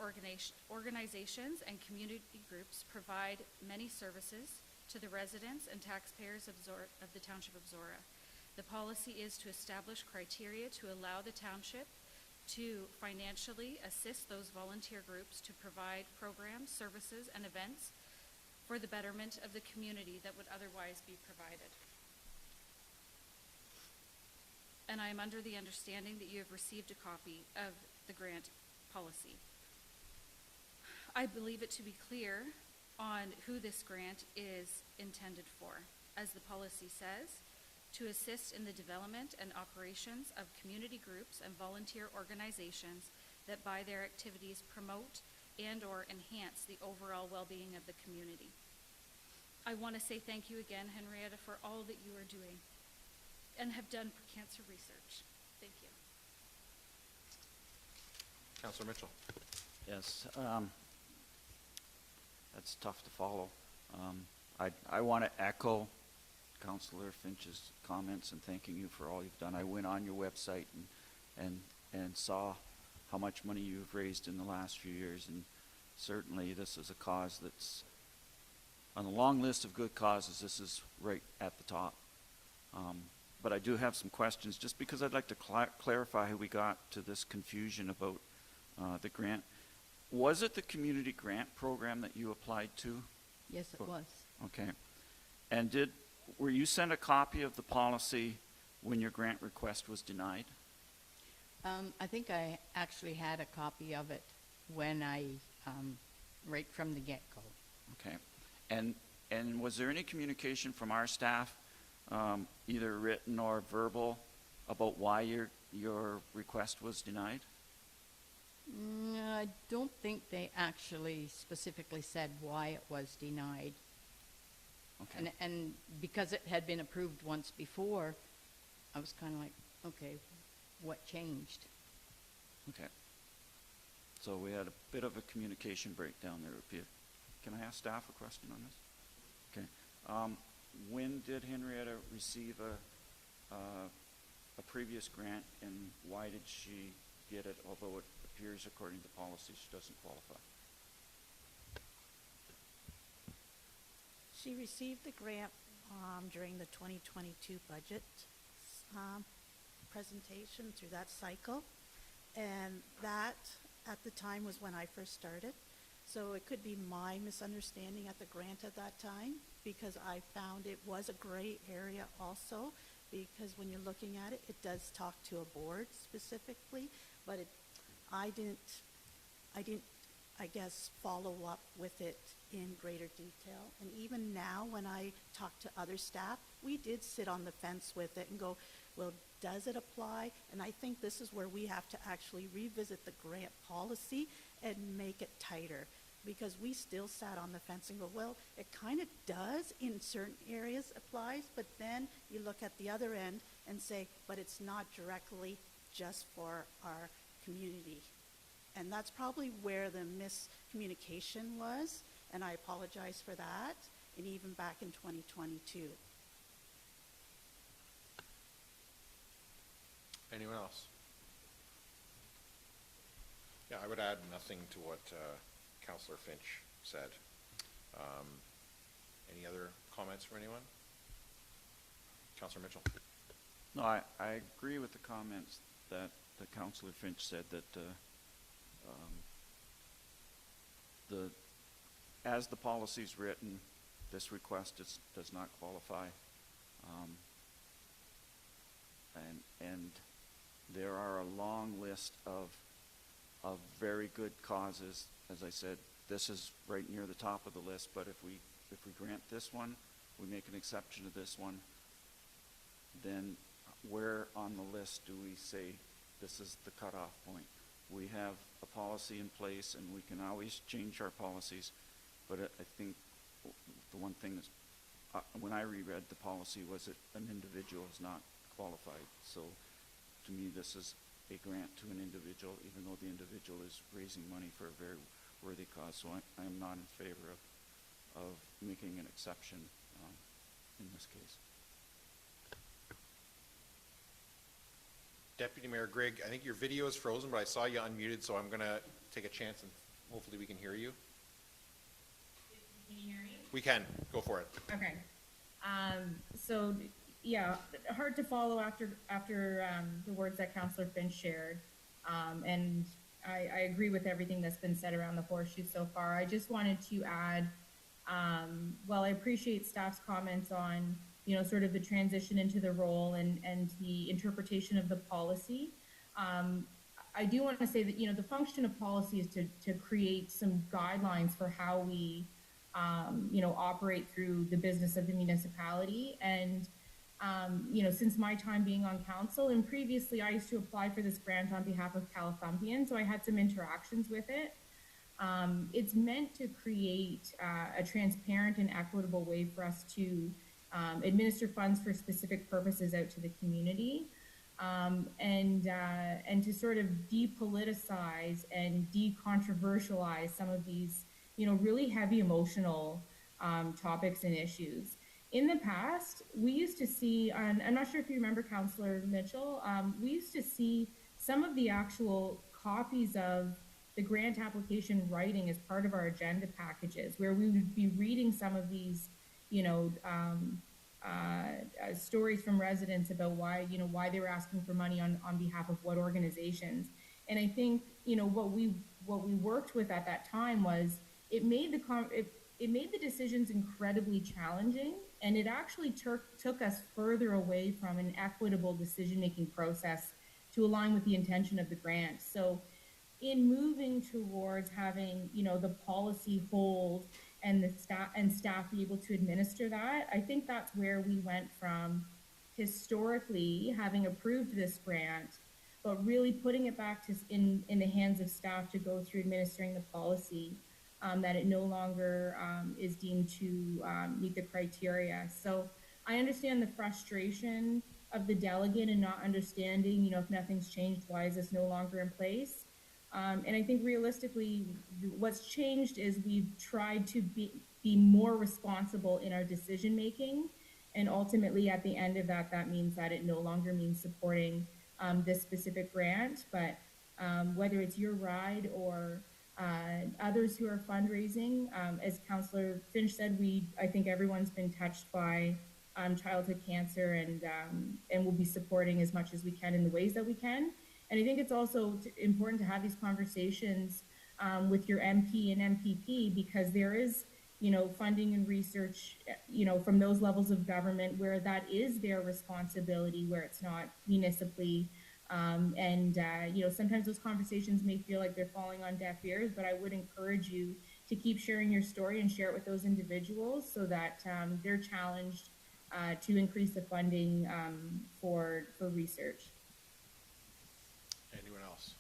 organizations and community groups provide many services to the residents and taxpayers of the Township of Zorra. The policy is to establish criteria to allow the township to financially assist those volunteer groups to provide programs, services, and events for the betterment of the community that would otherwise be provided. And I am under the understanding that you have received a copy of the grant policy. I believe it to be clear on who this grant is intended for. As the policy says, to assist in the development and operations of community groups and volunteer organizations that by their activities promote and/or enhance the overall well-being of the community. I want to say thank you again, Henrietta, for all that you are doing and have done for cancer research. Thank you. Councillor Mitchell. Yes, that's tough to follow. I want to echo Councillor Finch's comments and thanking you for all you've done. I went on your website and saw how much money you've raised in the last few years, and certainly this is a cause that's on the long list of good causes. This is right at the top. But I do have some questions, just because I'd like to clarify how we got to this confusion about the grant. Was it the community grant program that you applied to? Yes, it was. Okay. And were you sent a copy of the policy when your grant request was denied? I think I actually had a copy of it when right from the get-go. Okay. And was there any communication from our staff, either written or verbal, about why your request was denied? I don't think they actually specifically said why it was denied. Okay. And because it had been approved once before, I was kind of like, okay, what changed? Okay. So we had a bit of a communication breakdown there, it appeared. Can I ask staff a question on this? Okay. When did Henrietta receive a previous grant, and why did she get it, although it appears according to policy she doesn't qualify? She received the grant during the 2022 budget presentation through that cycle. And that, at the time, was when I first started. So it could be my misunderstanding at the grant at that time, because I found it was a gray area also, because when you're looking at it, it does talk to a board specifically, but I didn't, I guess, follow up with it in greater detail. And even now, when I talk to other staff, we did sit on the fence with it and go, well, does it apply? And I think this is where we have to actually revisit the grant policy and make it tighter, because we still sat on the fence and go, well, it kind of does in certain areas applies, but then you look at the other end and say, but it's not directly just for our community. And that's probably where the miscommunication was, and I apologize for that, and even back in 2022. Anyone else? Yeah, I would add nothing to what Councillor Finch said. Any other comments from anyone? Councillor Mitchell? No, I agree with the comments that Councillor Finch said, that as the policy's written, this request does not qualify. And there are a long list of very good causes. As I said, this is right near the top of the list, but if we grant this one, we make an exception to this one, then where on the list do we say this is the cutoff point? We have a policy in place, and we can always change our policies, but I think the one thing is, when I reread the policy, was that an individual is not qualified. So to me, this is a grant to an individual, even though the individual is raising money for a very worthy cause. So I am not in favor of making an exception in this case. Deputy Mayor Grigg, I think your video is frozen, but I saw you unmuted, so I'm going to take a chance and hopefully we can hear you. Can you hear me? We can. Go for it. Okay. So, yeah, hard to follow after the words that Councillor Finch shared. And I agree with everything that's been said around the horseshoe so far. I just wanted to add, while I appreciate staff's comments on, sort of the transition into the role and the interpretation of the policy, I do want to say that, the function of policy is to create some guidelines for how we, operate through the business of the municipality. And, since my time being on council, and previously I used to apply for this grant on behalf of Calithumpian, so I had some interactions with it. It's meant to create a transparent and equitable way for us to administer funds for specific purposes out to the community, and to sort of depoliticize and decontroversialize some of these, really heavy emotional topics and issues. In the past, we used to see, and I'm not sure if you remember, Councillor Mitchell, we used to see some of the actual copies of the grant application writing as part of our agenda packages, where we would be reading some of these, stories from residents about why they were asking for money on behalf of what organizations. And I think, what we worked with at that time was it made the decisions incredibly challenging, and it actually took us further away from an equitable decision-making process to align with the intention of the grant. So in moving towards having, the policy hold and the staff be able to administer that, I think that's where we went from historically having approved this grant, but really putting it back to in the hands of staff to go through administering the policy, that it no longer is deemed to meet the criteria. So I understand the frustration of the delegate and not understanding, if nothing's changed, why is this no longer in place? And I think realistically, what's changed is we've tried to be more responsible in our decision making. And ultimately, at the end of that, that means that it no longer means supporting this specific grant. But whether it's your ride or others who are fundraising, as Councillor Finch said, I think everyone's been touched by childhood cancer, and we'll be supporting as much as we can in the ways that we can. And I think it's also important to have these conversations with your MP and MPP, because there is, funding and research, from those levels of government where that is their responsibility, where it's not municipally. Sometimes those conversations may feel like they're falling on deaf ears, but I would encourage you to keep sharing your story and share it with those individuals so that they're challenged to increase the funding for research. Anyone else?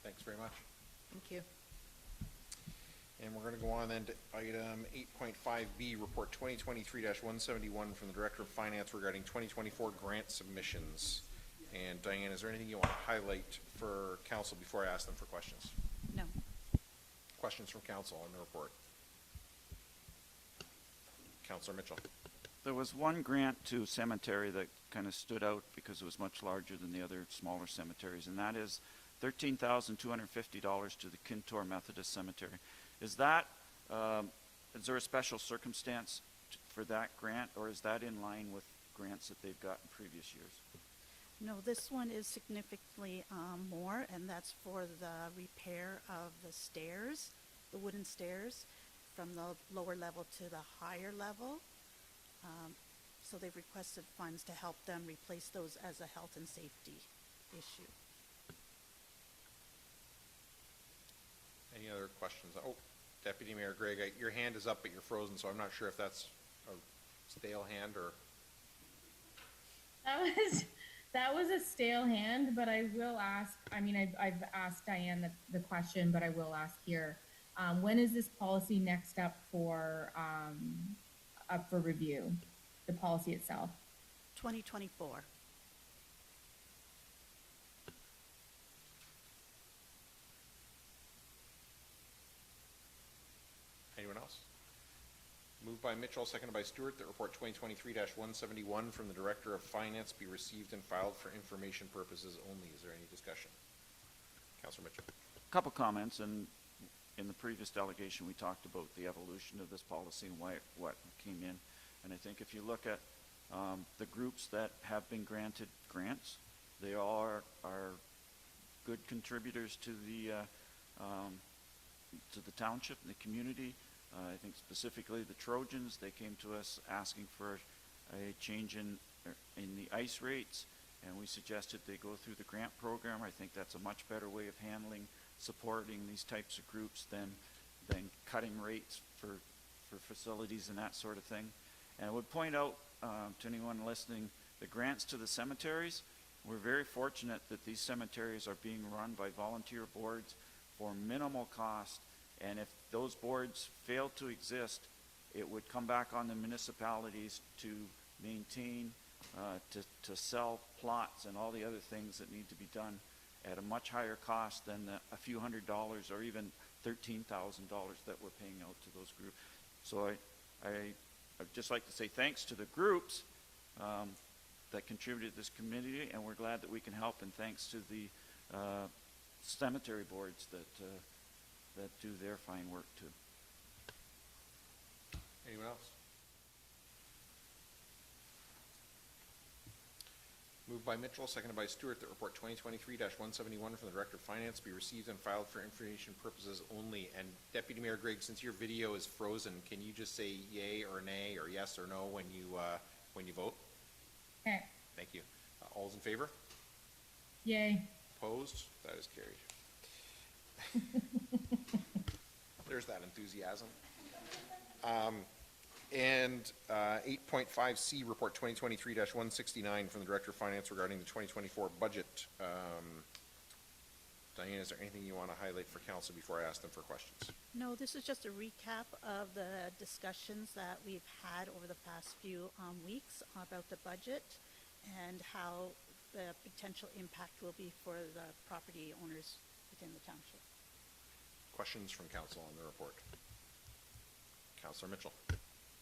Thanks very much. Thank you. And we're gonna go on then to item 8.5B, report 2023-171 from the Director of Finance regarding 2024 grant submissions. And Diane, is there anything you want to highlight for council before I ask them for questions? No. Questions from council on the report? Councillor Mitchell. There was one grant to cemetery that kind of stood out because it was much larger than the other smaller cemeteries, and that is $13,250 to the Kintor Methodist Cemetery. Is that, is there a special circumstance for that grant, or is that in line with grants that they've got in previous years? No, this one is significantly more, and that's for the repair of the stairs, the wooden stairs, from the lower level to the higher level. So they've requested funds to help them replace those as a health and safety issue. Any other questions? Oh, Deputy Mayor Gregg, your hand is up, but you're frozen, so I'm not sure if that's a stale hand or... That was a stale hand, but I will ask, I've asked Diane the question, but I will ask here. When is this policy next up for review, the policy itself? 2024. Anyone else? Moved by Mitchell, seconded by Stewart, that report 2023-171 from the Director of Finance be received and filed for information purposes only. Is there any discussion? Councillor Mitchell. A couple comments, and in the previous delegation we talked about the evolution of this policy and what came in. And I think if you look at the groups that have been granted grants, they all are good contributors to the township and the community. I think specifically the Trojans, they came to us asking for a change in the ice rates, and we suggested they go through the grant program. I think that's a much better way of handling, supporting these types of groups than cutting rates for facilities and that sort of thing. And I would point out to anyone listening, the grants to the cemeteries, we're very fortunate that these cemeteries are being run by volunteer boards for minimal cost. And if those boards fail to exist, it would come back on the municipalities to maintain, to sell plots and all the other things that need to be done at a much higher cost than a few $100s or even $13,000 that we're paying out to those groups. So I'd just like to say thanks to the groups that contributed to this committee, and we're glad that we can help, and thanks to the cemetery boards that do their fine work too. Anyone else? Moved by Mitchell, seconded by Stewart, that report 2023-171 from the Director of Finance be received and filed for information purposes only. And Deputy Mayor Gregg, since your video is frozen, can you just say yay or nay or yes or no when you vote? Okay. Thank you. All's in favor? Yay. Opposed? That is carried. There's that enthusiasm. And 8.5C, Report 2023-169 from the Director of Finance regarding the 2024 budget. Diane, is there anything you want to highlight for council before I ask them for questions? No, this is just a recap of the discussions that we've had over the past few weeks about the budget and how the potential impact will be for the property owners within the township. Questions from council on the report? Councillor Mitchell.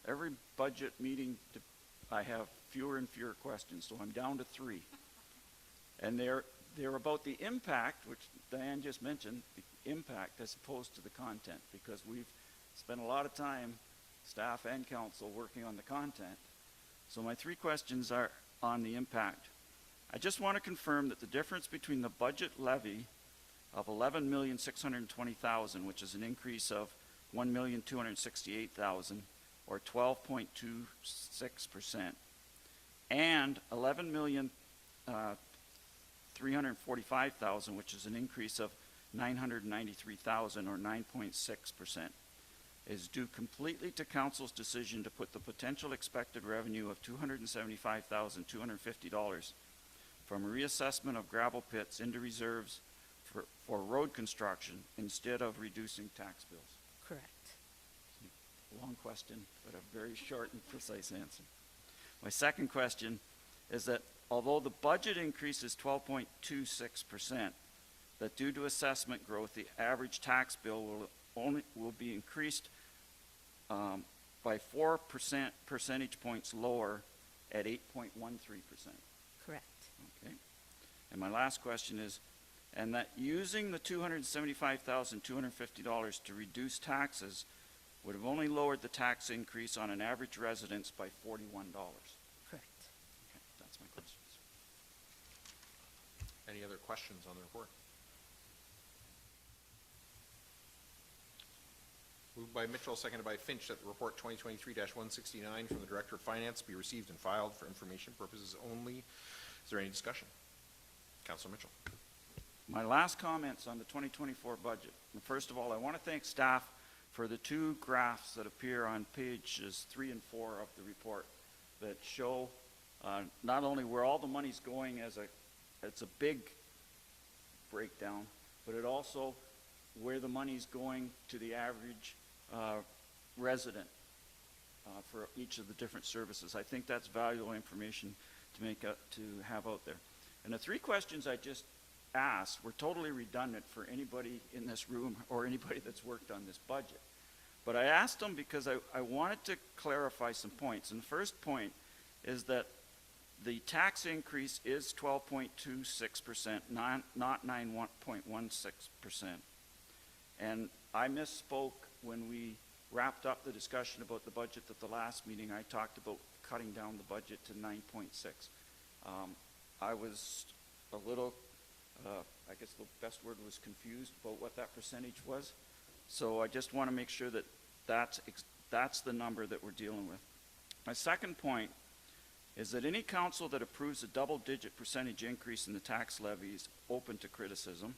Every budget meeting, I have fewer and fewer questions, so I'm down to 3. And they're about the impact, which Diane just mentioned, the impact as opposed to the content, because we've spent a lot of time, staff and council, working on the content. So my 3 questions are on the impact. I just want to confirm that the difference between the budget levy of $11,620,000, which is an increase of $1,268,000, or 12.26%, and $11,345,000, which is an increase of $993,000, or 9.6%, is due completely to council's decision to put the potential expected revenue of $275,250 from a reassessment of gravel pits into reserves for road construction instead of reducing tax bills. Correct. Long question, but a very short and precise answer. My second question is that although the budget increase is 12.26%, that due to assessment growth, the average tax bill will be increased by 4 percentage points lower at 8.13%. Correct. Okay. And my last question is, and that using the $275,250 to reduce taxes would have only lowered the tax increase on an average residence by $41. Correct. Okay, that's my questions. Any other questions on the report? Moved by Mitchell, seconded by Finch, that the report 2023-169 from the Director of Finance be received and filed for information purposes only. Is there any discussion? Councilor Mitchell. My last comments on the 2024 budget. First of all, I want to thank staff for the 2 graphs that appear on pages 3 and 4 of the report that show not only where all the money's going it's a big breakdown, but it also where the money's going to the average resident for each of the different services. I think that's valuable information to have out there. And the 3 questions I just asked were totally redundant for anybody in this room or anybody that's worked on this budget. But I asked them because I wanted to clarify some points. And the first point is that the tax increase is 12.26%, not 9.16%. And I misspoke when we wrapped up the discussion about the budget at the last meeting. I talked about cutting down the budget to 9.6. I was a little, I guess the best word was confused about what that percentage was. So I just want to make sure that that's the number that we're dealing with. My second point is that any council that approves a double-digit percentage increase in the tax levy is open to criticism,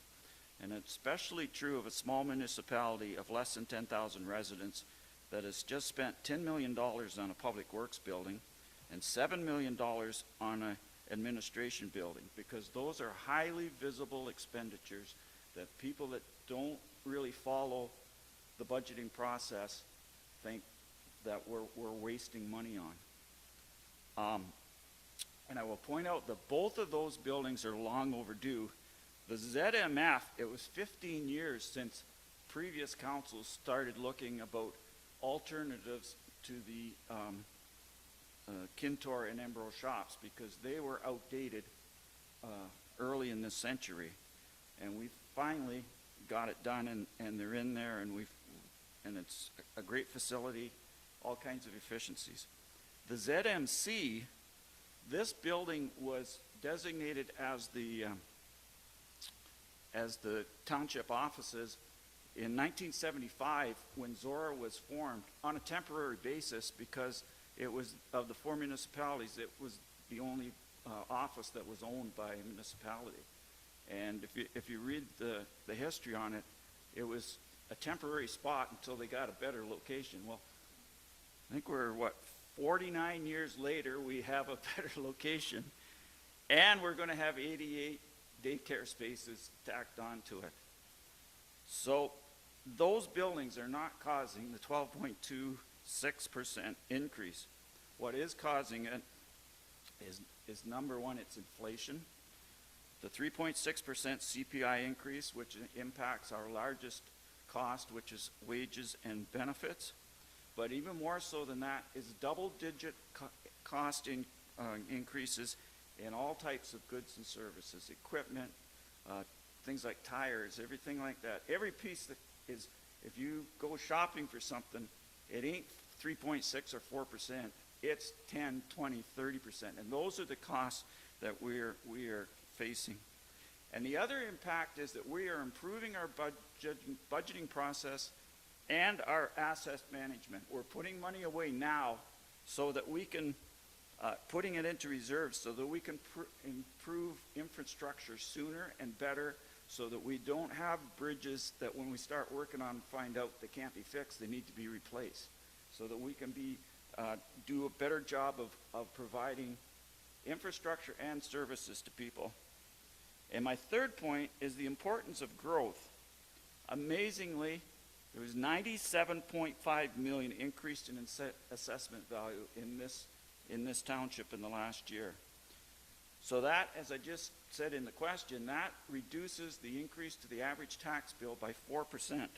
and it's especially true of a small municipality of less than 10,000 residents that has just spent $10 million on a public works building and $7 million on an administration building, because those are highly visible expenditures that people that don't really follow the budgeting process think that we're wasting money on. And I will point out that both of those buildings are long overdue. The ZMF, it was 15 years since previous councils started looking about alternatives to the Kintor and Embro shops, because they were outdated early in this century. And we finally got it done, and they're in there, and it's a great facility, all kinds of efficiencies. The ZMC, this building was designated as the township offices in 1975 when Zorra was formed on a temporary basis, because it was, of the 4 municipalities, it was the only office that was owned by a municipality. And if you read the history on it, it was a temporary spot until they got a better location. Well, I think we're, 49 years later, we have a better location, and we're going to have 88 daycare spaces tacked onto it. So those buildings are not causing the 12.26% increase. What is causing it is number one, it's inflation. The 3.6% CPI increase, which impacts our largest cost, which is wages and benefits. But even more so than that is double-digit cost increases in all types of goods and services, equipment, things like tires, everything like that. Every piece that is, if you go shopping for something, it ain't 3.6 or 4%. It's 10, 20, 30%. And those are the costs that we are facing. And the other impact is that we are improving our budgeting process and our asset management. We're putting money away now so that we can, putting it into reserves so that we can improve infrastructure sooner and better, so that we don't have bridges that when we start working on find out they can't be fixed, they need to be replaced. So that we can do a better job of providing infrastructure and services to people. And my third point is the importance of growth. Amazingly, there was $97.5 million increased in assessment value in this township in the last year. So that, as I just said in the question, that reduces the increase to the average tax bill by 4%.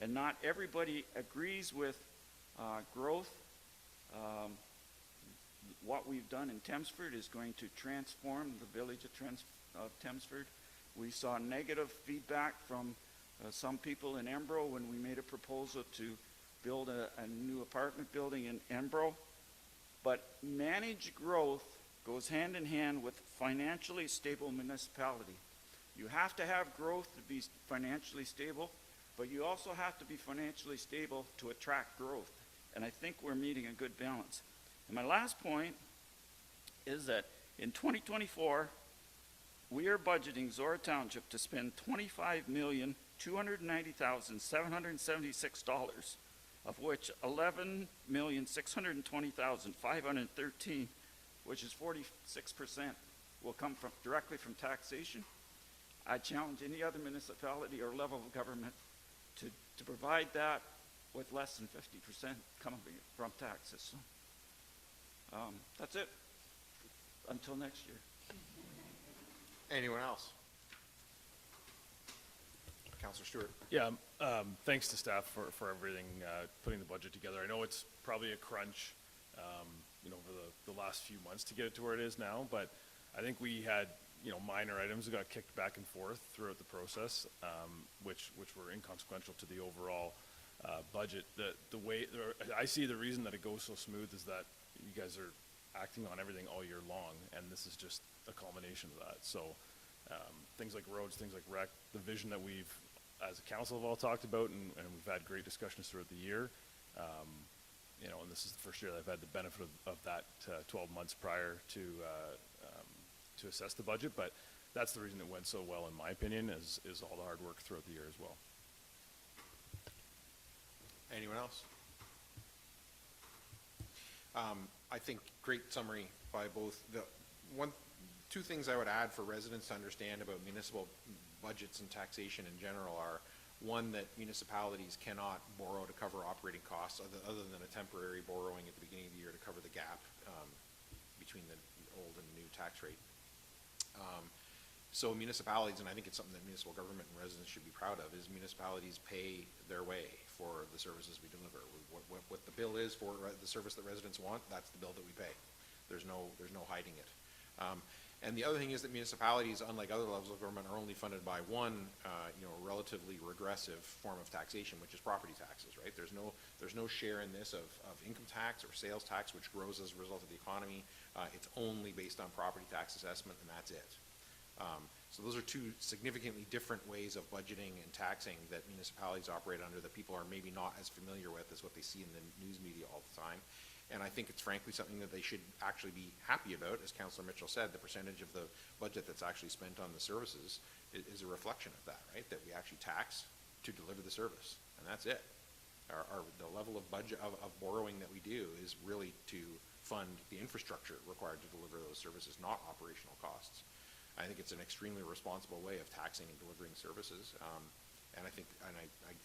And not everybody agrees with growth. What we've done in Thamesford is going to transform the village of Thamesford. We saw negative feedback from some people in Embro when we made a proposal to build a new apartment building in Embro. But managed growth goes hand in hand with financially stable municipality. You have to have growth to be financially stable, but you also have to be financially stable to attract growth. And I think we're meeting a good balance. And my last point is that in 2024, we are budgeting Zorra Township to spend $25,290,776, of which $11,620,513, which is 46%, will come directly from taxation. I challenge any other municipality or level of government to provide that with less than 50% coming from taxes. So, that's it. Until next year. Anyone else? Councillor Stewart. Yeah, thanks to staff for everything, putting the budget together. I know it's probably a crunch, over the last few months to get it to where it is now, but I think we had, minor items that got kicked back and forth throughout the process, which were inconsequential to the overall budget. The way I see the reason that it goes so smooth is that you guys are acting on everything all year long, and this is just a culmination of that. So things like roads, things like rec, the vision that we've, as a council, have all talked about, and we've had great discussions throughout the year. And this is the first year that I've had the benefit of that 12 months prior to assess the budget, but that's the reason it went so well, in my opinion, is all the hard work throughout the year as well. Anyone else? I think great summary by both. Two things I would add for residents to understand about municipal budgets and taxation in general are, one, that municipalities cannot borrow to cover operating costs other than a temporary borrowing at the beginning of the year to cover the gap between the old and new tax rate. So municipalities, and I think it's something that municipal government and residents should be proud of, is municipalities pay their way for the services we deliver. What the bill is for the service that residents want, that's the bill that we pay. There's no hiding it. And the other thing is that municipalities, unlike other levels of government, are only funded by one, relatively regressive form of taxation, which is property taxes, right? There's no share in this of income tax or sales tax, which grows as a result of the economy. It's only based on property tax assessment, and that's it. So those are two significantly different ways of budgeting and taxing that municipalities operate under that people are maybe not as familiar with as what they see in the news media all the time. And I think it's frankly something that they should actually be happy about. As Councillor Mitchell said, the percentage of the budget that's actually spent on the services is a reflection of that, right? That we actually tax to deliver the service, and that's it. The level of budget of borrowing that we do is really to fund the infrastructure required to deliver those services, not operational costs. I think it's an extremely responsible way of taxing and delivering services. And I think,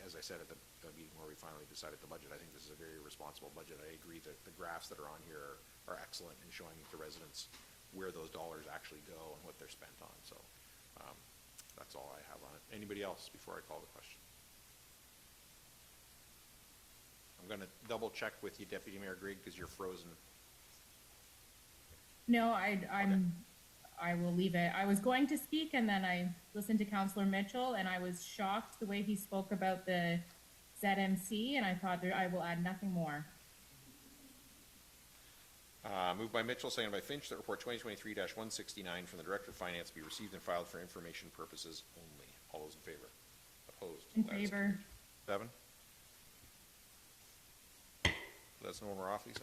as I said at the meeting where we finally decided the budget, I think this is a very responsible budget. I agree that the graphs that are on here are excellent in showing the residents where those dollars actually go and what they're spent on. So that's all I have on it. Anybody else before I call the question? I'm going to double check with you, Deputy Mayor Grigg, because you're frozen. No, I will leave it. I was going to speak, and then I listened to Councillor Mitchell, and I was shocked the way he spoke about the ZMC, and I thought I will add nothing more. Moved by Mitchell, seconded by Finch, that report 2023-169 from the Director of Finance be received and filed for information purposes only. All those in favor? Opposed? In That is favor. carried. 7? Let us know when we're off, Lisa.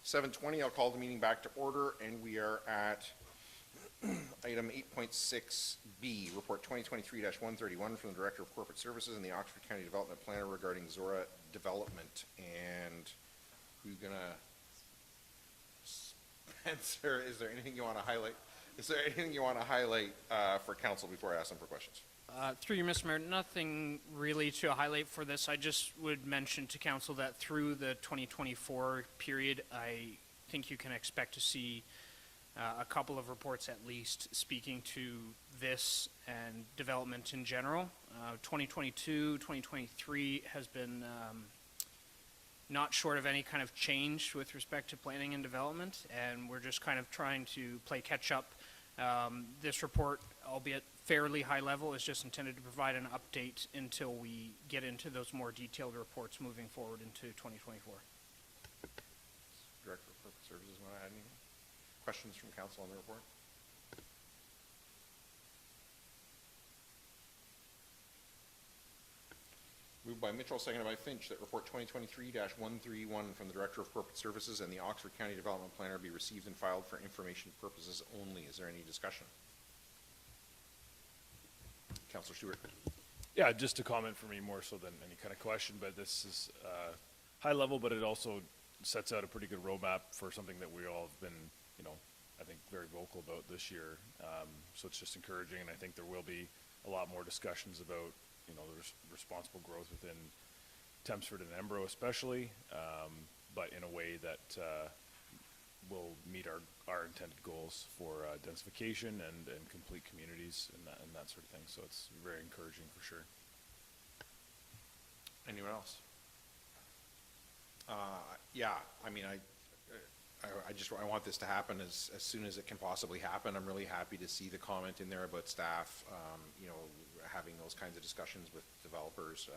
7:20, I'll call the meeting back to order, and we are at item 8.6B, Report 2023-131 from the Director of Corporate Services and the Oxford County Development Planner regarding Zorra Development. And who's gonna, Spencer, is there anything you want to highlight? Is there anything you want to highlight for council before I ask them for questions? Through you, Mr. Mayor, nothing really to highlight for this. I just would mention to council that through the 2024 period, I think you can expect to see a couple of reports at least speaking to this and development in general. 2022, 2023 has been not short of any kind of change with respect to planning and development, and we're just kind of trying to play catch up. This report, albeit fairly high level, is just intended to provide an update until we get into those more detailed reports moving forward into 2024. Director of Corporate Services, want to add anything? Questions from council on the report? Moved by Mitchell, seconded by Finch, that report 2023-131 from the Director of Corporate Services and the Oxford County Development Planner be received and filed for information purposes only. Is there any discussion? Councilor Stewart. Yeah, just a comment for me more so than any kind of question, but this is high level, but it also sets out a pretty good roadmap for something that we all have been, I think very vocal about this year. So it's just encouraging, and I think there will be a lot more discussions about the responsible growth within Thamesford and Embro especially, but in a way that will meet our intended goals for densification and complete communities and that sort of thing. So it's very encouraging for sure. Anyone else? Yeah, I mean, I want this to happen as soon as it can possibly happen. I'm really happy to see the comment in there about staff, having those kinds of discussions with developers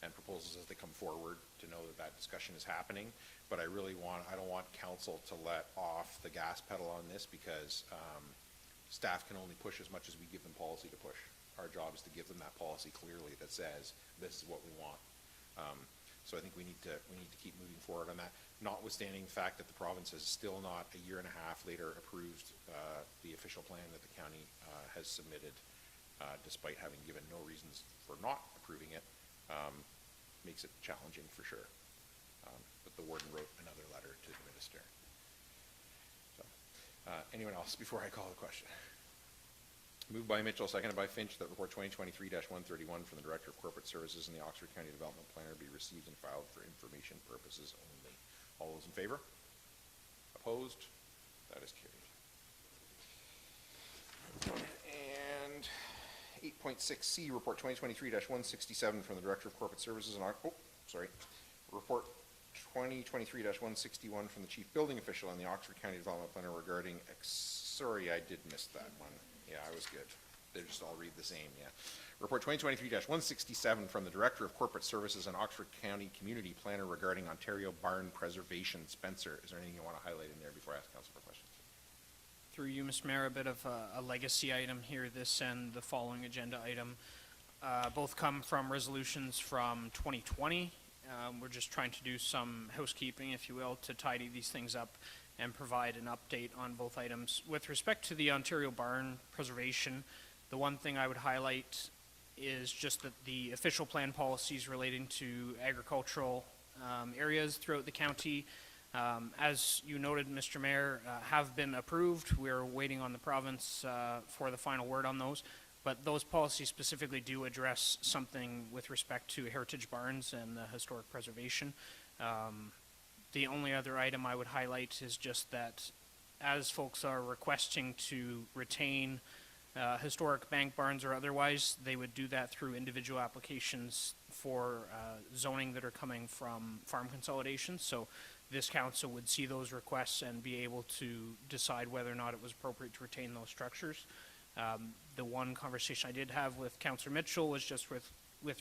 and proposals as they come forward, to know that discussion is happening. But I don't want council to let off the gas pedal on this, because staff can only push as much as we give them policy to push. Our job is to give them that policy clearly that says this is what we want. So I think we need to keep moving forward on that, notwithstanding the fact that the province has still not, a year and a half later, approved the official plan that the county has submitted, despite having given no reasons for not approving it. Makes it challenging for sure. But the warden wrote another letter to the minister. So, anyone else before I call the question? Moved by Mitchell, seconded by Finch, that report 2023-131 from the Director of Corporate Services and the Oxford County Development Planner be received and filed for information purposes only. All those in favor? Opposed? That is carried. And 8.6C, report 2023-167 from the Director of Corporate Services and report 2023-161 from the Chief Building Official and the Oxford County Development Planner regarding Accessory. I did miss that one. Yeah, I was good. They just all read the same, yeah. Report 2023-167 from the Director of Corporate Services and Oxford County Community Planner regarding Ontario Barn Preservation. Spencer, is there anything you want to highlight in there before I ask council for questions? Through you, Mr. Mayor, a bit of a legacy item here. This and the following agenda item both come from resolutions from 2020. We're just trying to do some housekeeping, if you will, to tidy these things up and provide an update on both items. With respect to the Ontario Barn Preservation, the one thing I would highlight is just that the official plan policies relating to agricultural areas throughout the county, as you noted, Mr. Mayor, have been approved. We're waiting on the province for the final word on those. But those policies specifically do address something with respect to heritage barns and the historic preservation. The only other item I would highlight is just that as folks are requesting to retain historic bank barns or otherwise, they would do that through individual applications for zoning that are coming from farm consolidation. So this council would see those requests and be able to decide whether or not it was appropriate to retain those structures. The one conversation I did have with Councillor Mitchell was just with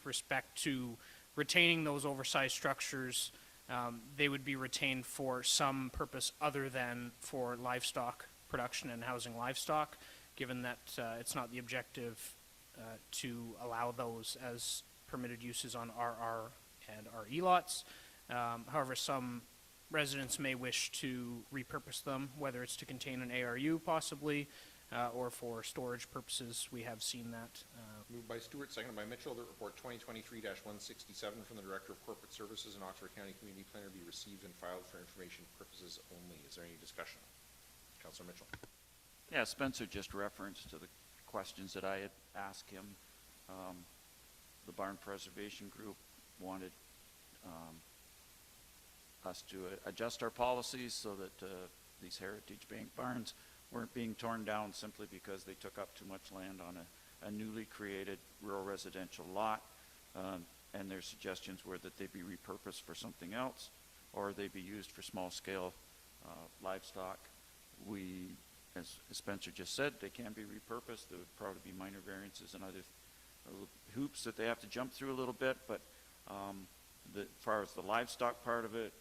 respect to retaining those oversized structures. They would be retained for some purpose other than for livestock production and housing livestock, given that it's not the objective to allow those as permitted uses on RR and RE lots. However, some residents may wish to repurpose them, whether it's to contain an ARU possibly, or for storage purposes. We have seen that. Moved by Stewart, seconded by Mitchell, that report 2023-167 from the Director of Corporate Services and Oxford County Community Planner be received and filed for information purposes only. Is there any discussion? Councillor Mitchell. Yeah, Spencer just referenced to the questions that I had asked him. The Barn Preservation Group wanted us to adjust our policies so that these Heritage Bank barns weren't being torn down simply because they took up too much land on a newly created rural residential lot. And their suggestions were that they be repurposed for something else, or they be used for small-scale livestock. We, as Spencer just said, they can be repurposed. There would probably be minor variances and other hoops that they have to jump through a little bit, but as far as the livestock part of it,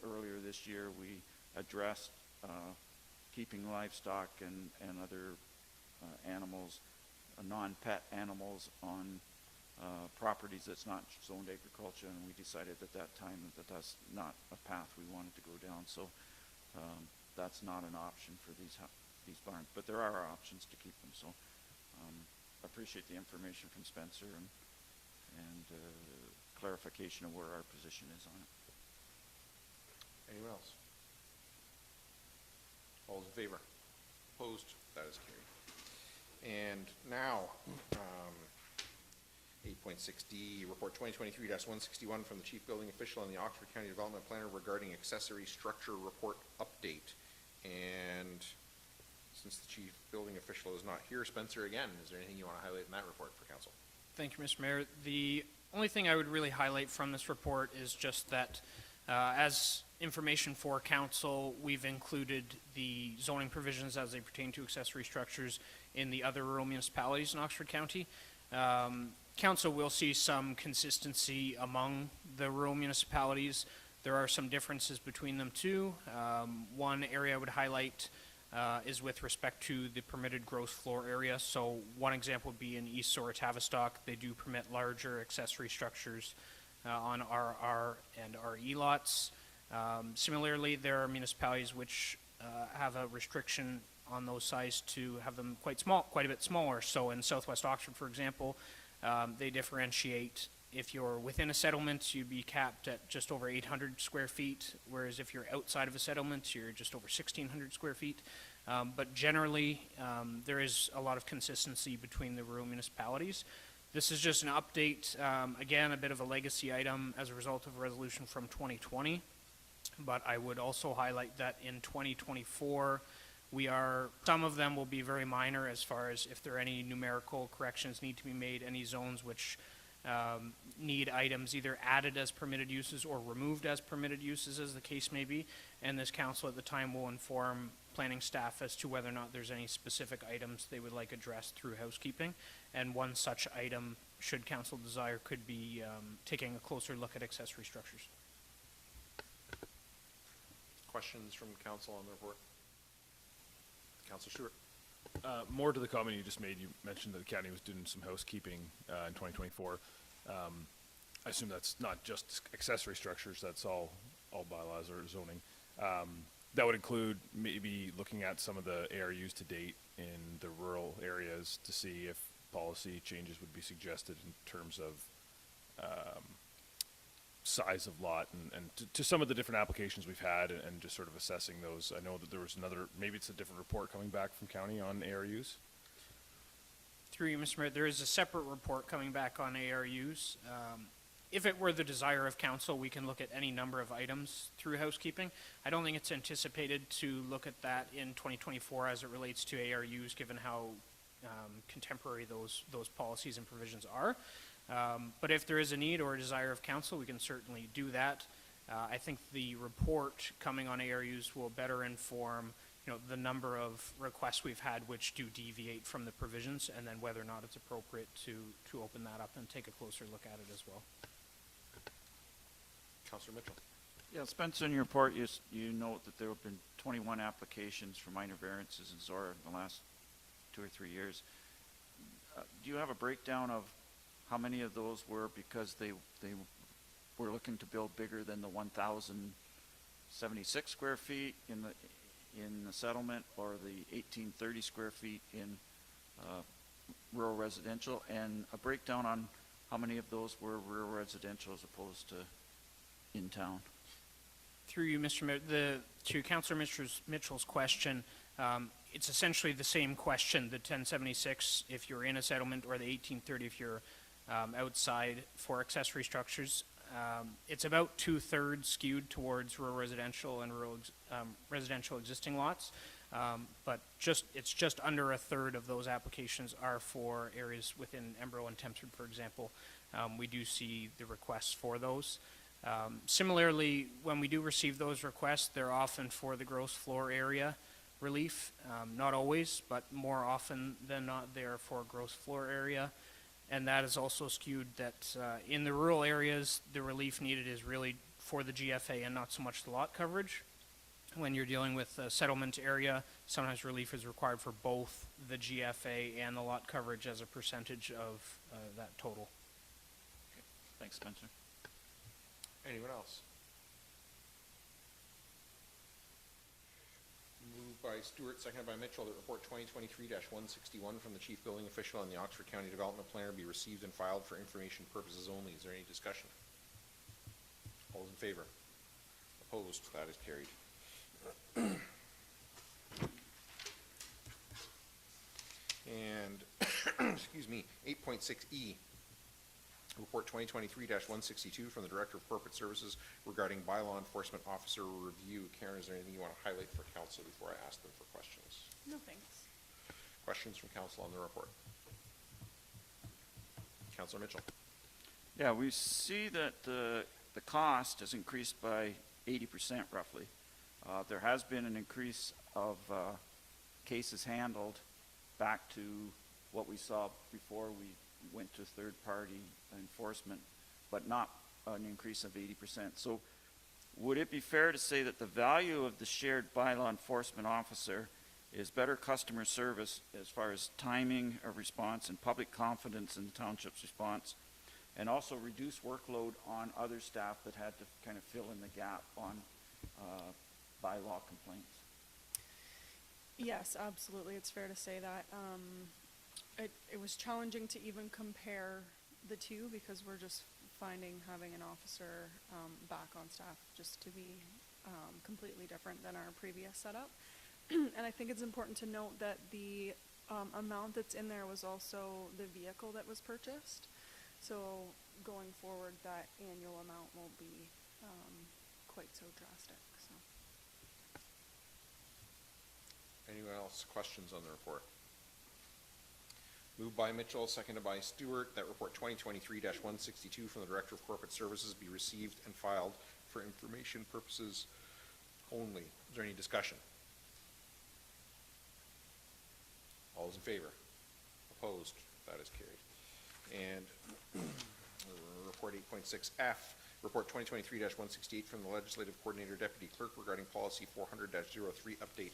earlier this year we addressed keeping livestock and other animals, non-pet animals on properties that's not zoned agriculture, and we decided at that time that that's not a path we wanted to go down. So that's not an option for these barns, but there are options to keep them. So I appreciate the information from Spencer and clarification of where our position is on it. Anyone else? All those in favor? Opposed? That is carried. And now, 8.6D, report 2023-161 from the Chief Building Official and the Oxford County Development Planner regarding accessory structure report update. And since the Chief Building Official is not here, Spencer, again, is there anything you want to highlight in that report for Council? Thank you, Mr. Mayor. The only thing I would really highlight from this report is just that as information for Council, we've included the zoning provisions as they pertain to accessory structures in the other rural municipalities in Oxford County. Council will see some consistency among the rural municipalities. There are some differences between them too. One area I would highlight is with respect to the permitted gross floor area. So one example would be in East Zorra Tavistock. They do permit larger accessory structures on RR and RE lots. Similarly, there are municipalities which have a restriction on those size to have them quite a bit smaller. So in Southwest Oxford, for example, they differentiate. If you're within a settlement, you'd be capped at just over 800 square feet, whereas if you're outside of a settlement, you're just over 1,600 square feet. But generally, there is a lot of consistency between the rural municipalities. This is just an update, again, a bit of a legacy item as a result of a resolution from 2020. But I would also highlight that in 2024, some of them will be very minor as far as if there are any numerical corrections need to be made, any zones which need items either added as permitted uses or removed as permitted uses, as the case may be. And this council at the time will inform planning staff as to whether or not there's any specific items they would like addressed through housekeeping. And one such item, should council desire, could be taking a closer look at accessory structures. Questions from council on the report? Councilor Stewart. More to the comment you just made, you mentioned that the county was doing some housekeeping in 2024. I assume that's not just accessory structures, that's all bylaws or zoning. That would include maybe looking at some of the ARUs to date in the rural areas to see if policy changes would be suggested in terms of size of lot and to some of the different applications we've had and just sort of assessing those. I know that there was maybe it's a different report coming back from county on ARUs. Through you, Mr. Mayor, there is a separate report coming back on ARUs. If it were the desire of council, we can look at any number of items through housekeeping. I don't think it's anticipated to look at that in 2024 as it relates to ARUs, given how contemporary those policies and provisions are. But if there is a need or a desire of council, we can certainly do that. I think the report coming on ARUs will better inform, the number of requests we've had which do deviate from the provisions, and then whether or not it's appropriate to open that up and take a closer look at it as well. Councilor Mitchell. Yeah, Spencer, in your report, you note that there have been 21 applications for minor variances in Zorra in the last 2 or 3 years. Do you have a breakdown of how many of those were because they were looking to build bigger than the 1,000 76 square feet in the settlement, or the 1830 square feet in rural residential, and a breakdown on how many of those were rural residential as opposed to in town. Through you, Mr. Mayor, to Councillor Mitchell's question, it's essentially the same question, the 1076 if you're in a settlement, or the 1830 if you're outside for accessory structures. It's about 2/3 skewed towards rural residential and rural residential existing lots, but it's just under 1/3 of those applications are for areas within Embro and Tempsford, for example. We do see the requests for those. Similarly, when we do receive those requests, they're often for the gross floor area relief. Not always, but more often than not, they're for gross floor area. And that is also skewed that in the rural areas, the relief needed is really for the GFA and not so much the lot coverage. When you're dealing with a settlement area, sometimes relief is required for both the GFA and the lot coverage as a percentage of that total. Okay. Thanks, Spencer. Anyone else? Moved by Stewart, seconded by Mitchell, that report 2023-161 from the chief building official and the Oxford County Development Planner be received and filed for information purposes only. Is there any discussion? All those in favor? Opposed? That is carried. And, excuse me, 8.6E, report 2023-162 from the Director of Corporate Services regarding bylaw enforcement officer review. Karen, is there anything you want to highlight for council before I ask them for questions? No, thanks. Questions from council on the report? Councillor Mitchell. Yeah, we see that the cost has increased by 80% roughly. There has been an increase of cases handled back to what we saw before we went to third-party enforcement, but not an increase of 80%. So would it be fair to say that the value of the shared bylaw enforcement officer is better customer service as far as timing of response and public confidence in the township's response, and also reduce workload on other staff that had to kind of fill in the gap on bylaw complaints? Yes, absolutely. It's fair to say that. It was challenging to even compare the two because we're just finding having an officer back on staff just to be completely different than our previous setup. And I think it's important to note that the amount that's in there was also the vehicle that was purchased. So going forward, that annual amount won't be quite so drastic. So. Anyone else? Questions on the report? Moved by Mitchell, seconded by Stewart, that report 2023-162 from the Director of Corporate Services be received and filed for information purposes only. Is there any discussion? All those in favor? Opposed? That is carried. And report 8.6F, report 2023-168 from the Legislative Coordinator Deputy Clerk regarding policy 400-03 update.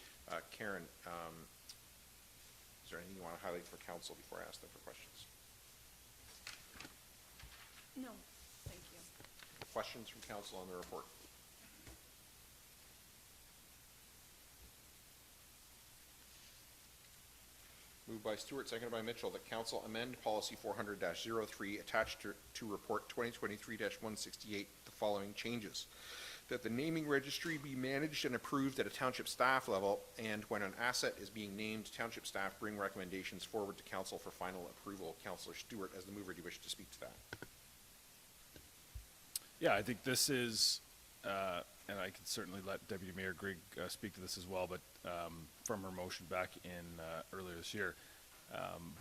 Karen, is there anything you want to highlight for council before I ask them for questions? No, thank you. Questions from council on the report? Moved by Stewart, seconded by Mitchell, that council amend policy 400-03 attached to report 2023-168 the following changes. That the naming registry be managed and approved at a township staff level, and when an asset is being named, township staff bring recommendations forward to council for final approval. Councillor Stewart, as the mover, do you wish to speak to that? Yeah, I think this is, and I can certainly let Deputy Mayor Grigg speak to this as well, but from her motion back in earlier this year.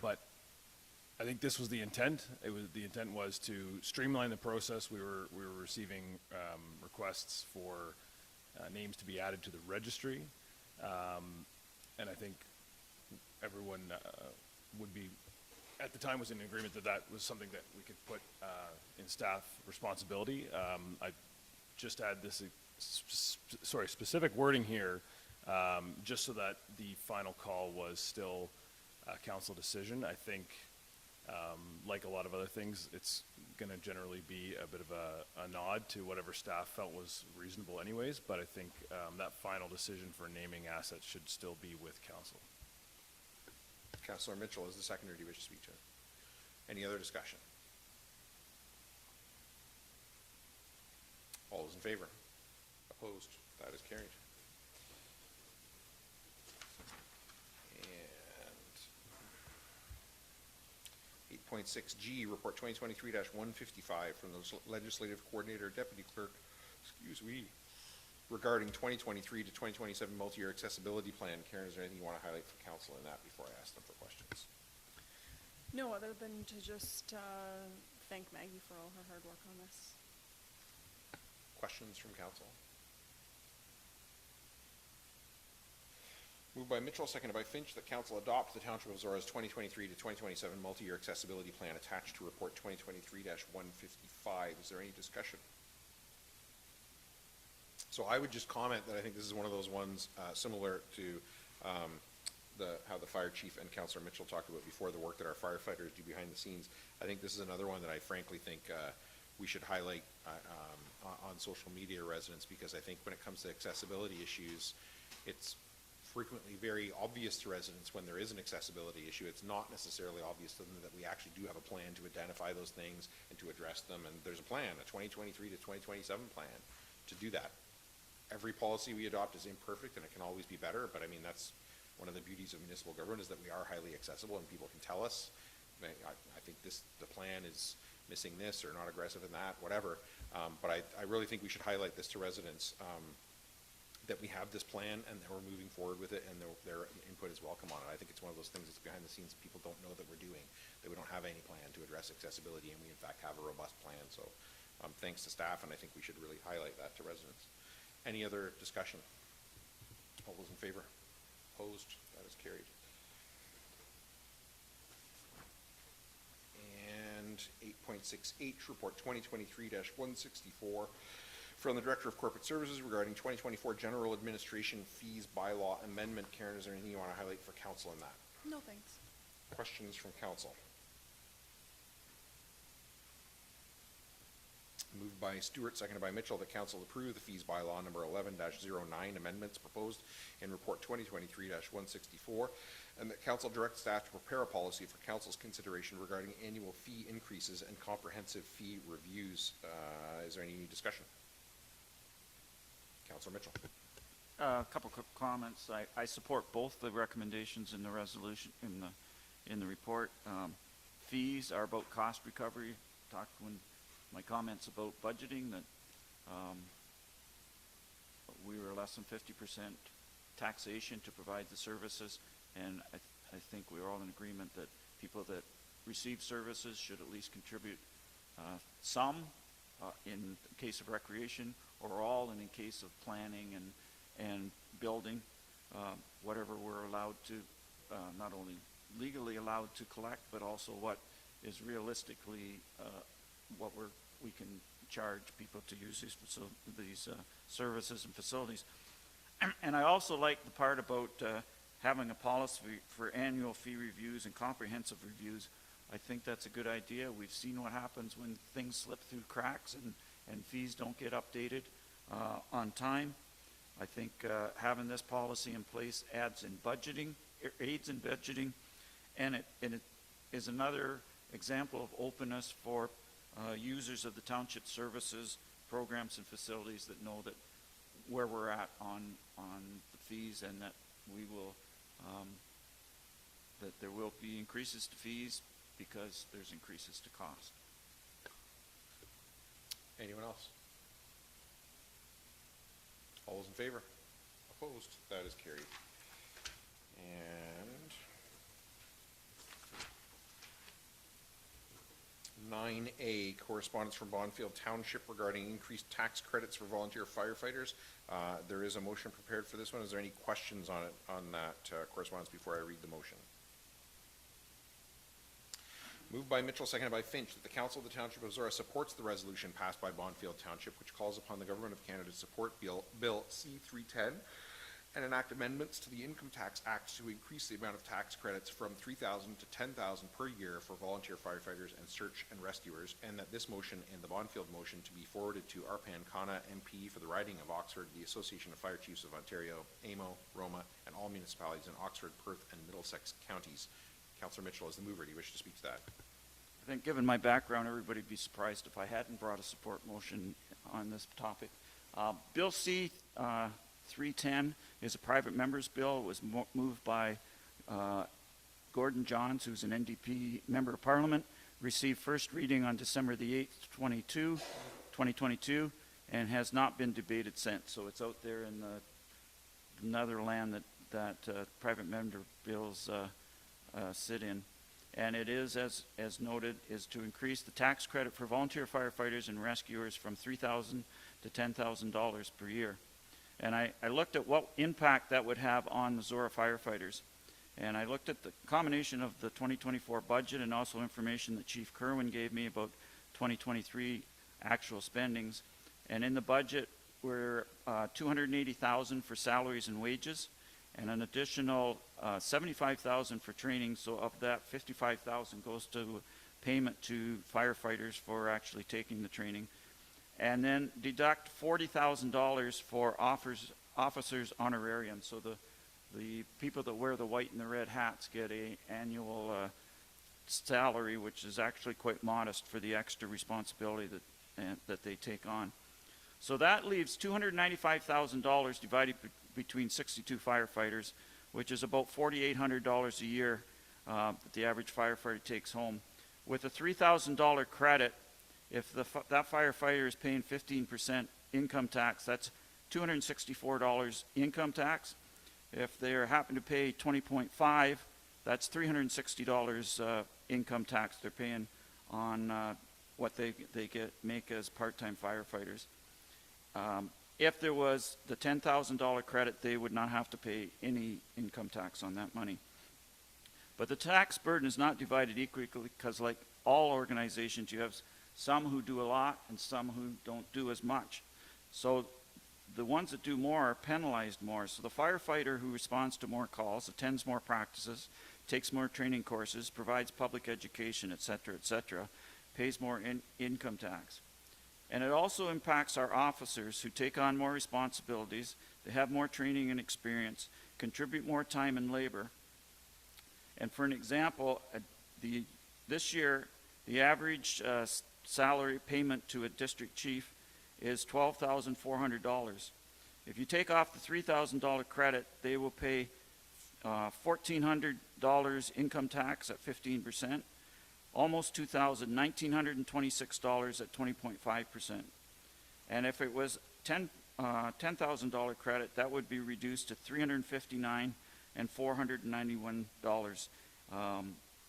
But I think this was the intent. The intent was to streamline the process. We were receiving requests for names to be added to the registry, and I think everyone would be, at the time, was in agreement that that was something that we could put in staff responsibility. I just add this specific wording here, just so that the final call was still a council decision. I think Like a lot of other things, it's gonna generally be a bit of a nod to whatever staff felt was reasonable anyways, but I think, that final decision for naming assets should still be with council. Councillor Mitchell is the seconder. Do you wish to speak to it? Any other discussion? All those in favor? Opposed? That is carried. And 8.6G, Report 2023-155 from the Legislative Coordinator, Deputy Clerk, regarding 2023 to 2027 multi-year accessibility plan. Karen, is there anything you want to highlight for council in that before I ask them for questions? No, other than to just thank Maggie for all her hard work on this. Questions from council? Moved by Mitchell, seconded by Finch, that council adopt the Township of Zorra's 2023 to 2027 multi-year accessibility plan attached to Report 2023-155. Is there any discussion? So I would just comment that I think this is one of those ones similar to how the fire chief and Councillor Mitchell talked about before, the work that our firefighters do behind the scenes. I think this is another one that I frankly think we should highlight on social media residents, because I think when it comes to accessibility issues, it's frequently very obvious to residents when there is an accessibility issue. It's not necessarily obvious to them that we actually do have a plan to identify those things and to address them, and there's a plan, a 2023 to 2027 plan to do that. Every policy we adopt is imperfect and it can always be better, but I mean, that's one of the beauties of municipal government, is that we are highly accessible and people can tell us. I think the plan is missing this or not aggressive in that, whatever. But I really think we should highlight this to residents, that we have this plan and that we're moving forward with it, and their input is welcome on it. I think it's one of those things that's behind the scenes people don't know that we're doing, that we don't have any plan to address accessibility, and we in fact have a robust plan. So thanks to staff, and I think we should really highlight that to residents. Any other discussion? All those in favor? Opposed? That is carried. And 8.6H, Report 2023-164 from the Director of Corporate Services regarding 2024 General Administration Fees Bylaw Amendment. Karen, is there anything you want to highlight for council in that? No, thanks. Questions from council? Moved by Stewart, seconded by Mitchell, that council approve the fees bylaw number 11-09 amendments proposed in Report 2023-164, and that council direct staff to prepare a policy for council's consideration regarding annual fee increases and comprehensive fee reviews. Is there any discussion? Councillor Mitchell. A couple quick comments. I support both the recommendations in the resolution, in the report. Fees are about cost recovery. Talked when my comments about budgeting that we were less than 50% taxation to provide the services, and I think we're all in agreement that people that receive services should at least contribute some in case of recreation, or all in case of planning and building, whatever we're allowed to, not only legally allowed to collect, but also what is realistically what we can charge people to use these services and facilities. And I also like the part about having a policy for annual fee reviews and comprehensive reviews. I think that's a good idea. We've seen what happens when things slip through cracks and fees don't get updated on time. I think having this policy in place aids in budgeting, and it is another example of openness for users of the township services, programs, and facilities that know that where we're at on the fees, and that we will that there will be increases to fees because there's increases to cost. Anyone else? All those in favor? Opposed? That is carried. And 9A, correspondence from Bonfield Township regarding increased tax credits for volunteer firefighters. There is a motion prepared for this one. Is there any questions on it, on that correspondence before I read the motion? Moved by Mitchell, seconded by Finch, that the Council of the Township of Zorra supports the resolution passed by Bonfield Township, which calls upon the Government of Canada to support Bill C-310 and enact amendments to the Income Tax Act to increase the amount of tax credits from $3,000 to $10,000 per year for volunteer firefighters and search and rescuers, and that this motion and the Bonfield motion to be forwarded to Arpan Khanna MP for the riding of Oxford, the Association of Fire Chiefs of Ontario, AMO, Roma, and all municipalities in Oxford, Perth, and Middlesex counties. Councillor Mitchell, as the mover, do you wish to speak to that? I think given my background, everybody'd be surprised if I hadn't brought a support motion on this topic. Bill C 310 is a private member's bill. It was moved by Gordon Johns, who's an NDP member of Parliament, received first reading on December the 8th, 2022, and has not been debated since. So it's out there in the Netherland that private member bills sit in. And it is, as noted, is to increase the tax credit for volunteer firefighters and rescuers from $3,000 to $10,000 per year. And I looked at what impact that would have on the Zorra firefighters. And I looked at the combination of the 2024 budget and also information that Chief Kerwin gave me about 2023 actual spendings. And in the budget, we're $280,000 for salaries and wages, and an additional $75,000 for training. So of that, $55,000 goes to payment to firefighters for actually taking the training. And then deduct $40,000 for officers honorarium. So the people that wear the white and the red hats get a annual salary, which is actually quite modest for the extra responsibility that they take on. So that leaves $295,000 divided between 62 firefighters, which is about $4,800 a year that the average firefighter takes home. With a $3,000 credit, if that firefighter is paying 15% income tax, that's $264 income tax. If they happen to pay 20.5, that's $360 income tax they're paying on what they make as part-time firefighters. If there was the $10,000 credit, they would not have to pay any income tax on that money. But the tax burden is not divided equally because, like all organizations, you have some who do a lot and some who don't do as much. So the ones that do more are penalized more. So the firefighter who responds to more calls, attends more practices, takes more training courses, provides public education, et cetera, pays more income tax. And it also impacts our officers who take on more responsibilities, they have more training and experience, contribute more time and labor. And for an example, this year, the average salary payment to a district chief is $12,400. If you take off the $3,000 credit, they will pay $1,400 income tax at 15%, almost $2,000, $1,926 at 20.5%. And if it was $10,000 credit, that would be reduced to $359 and $491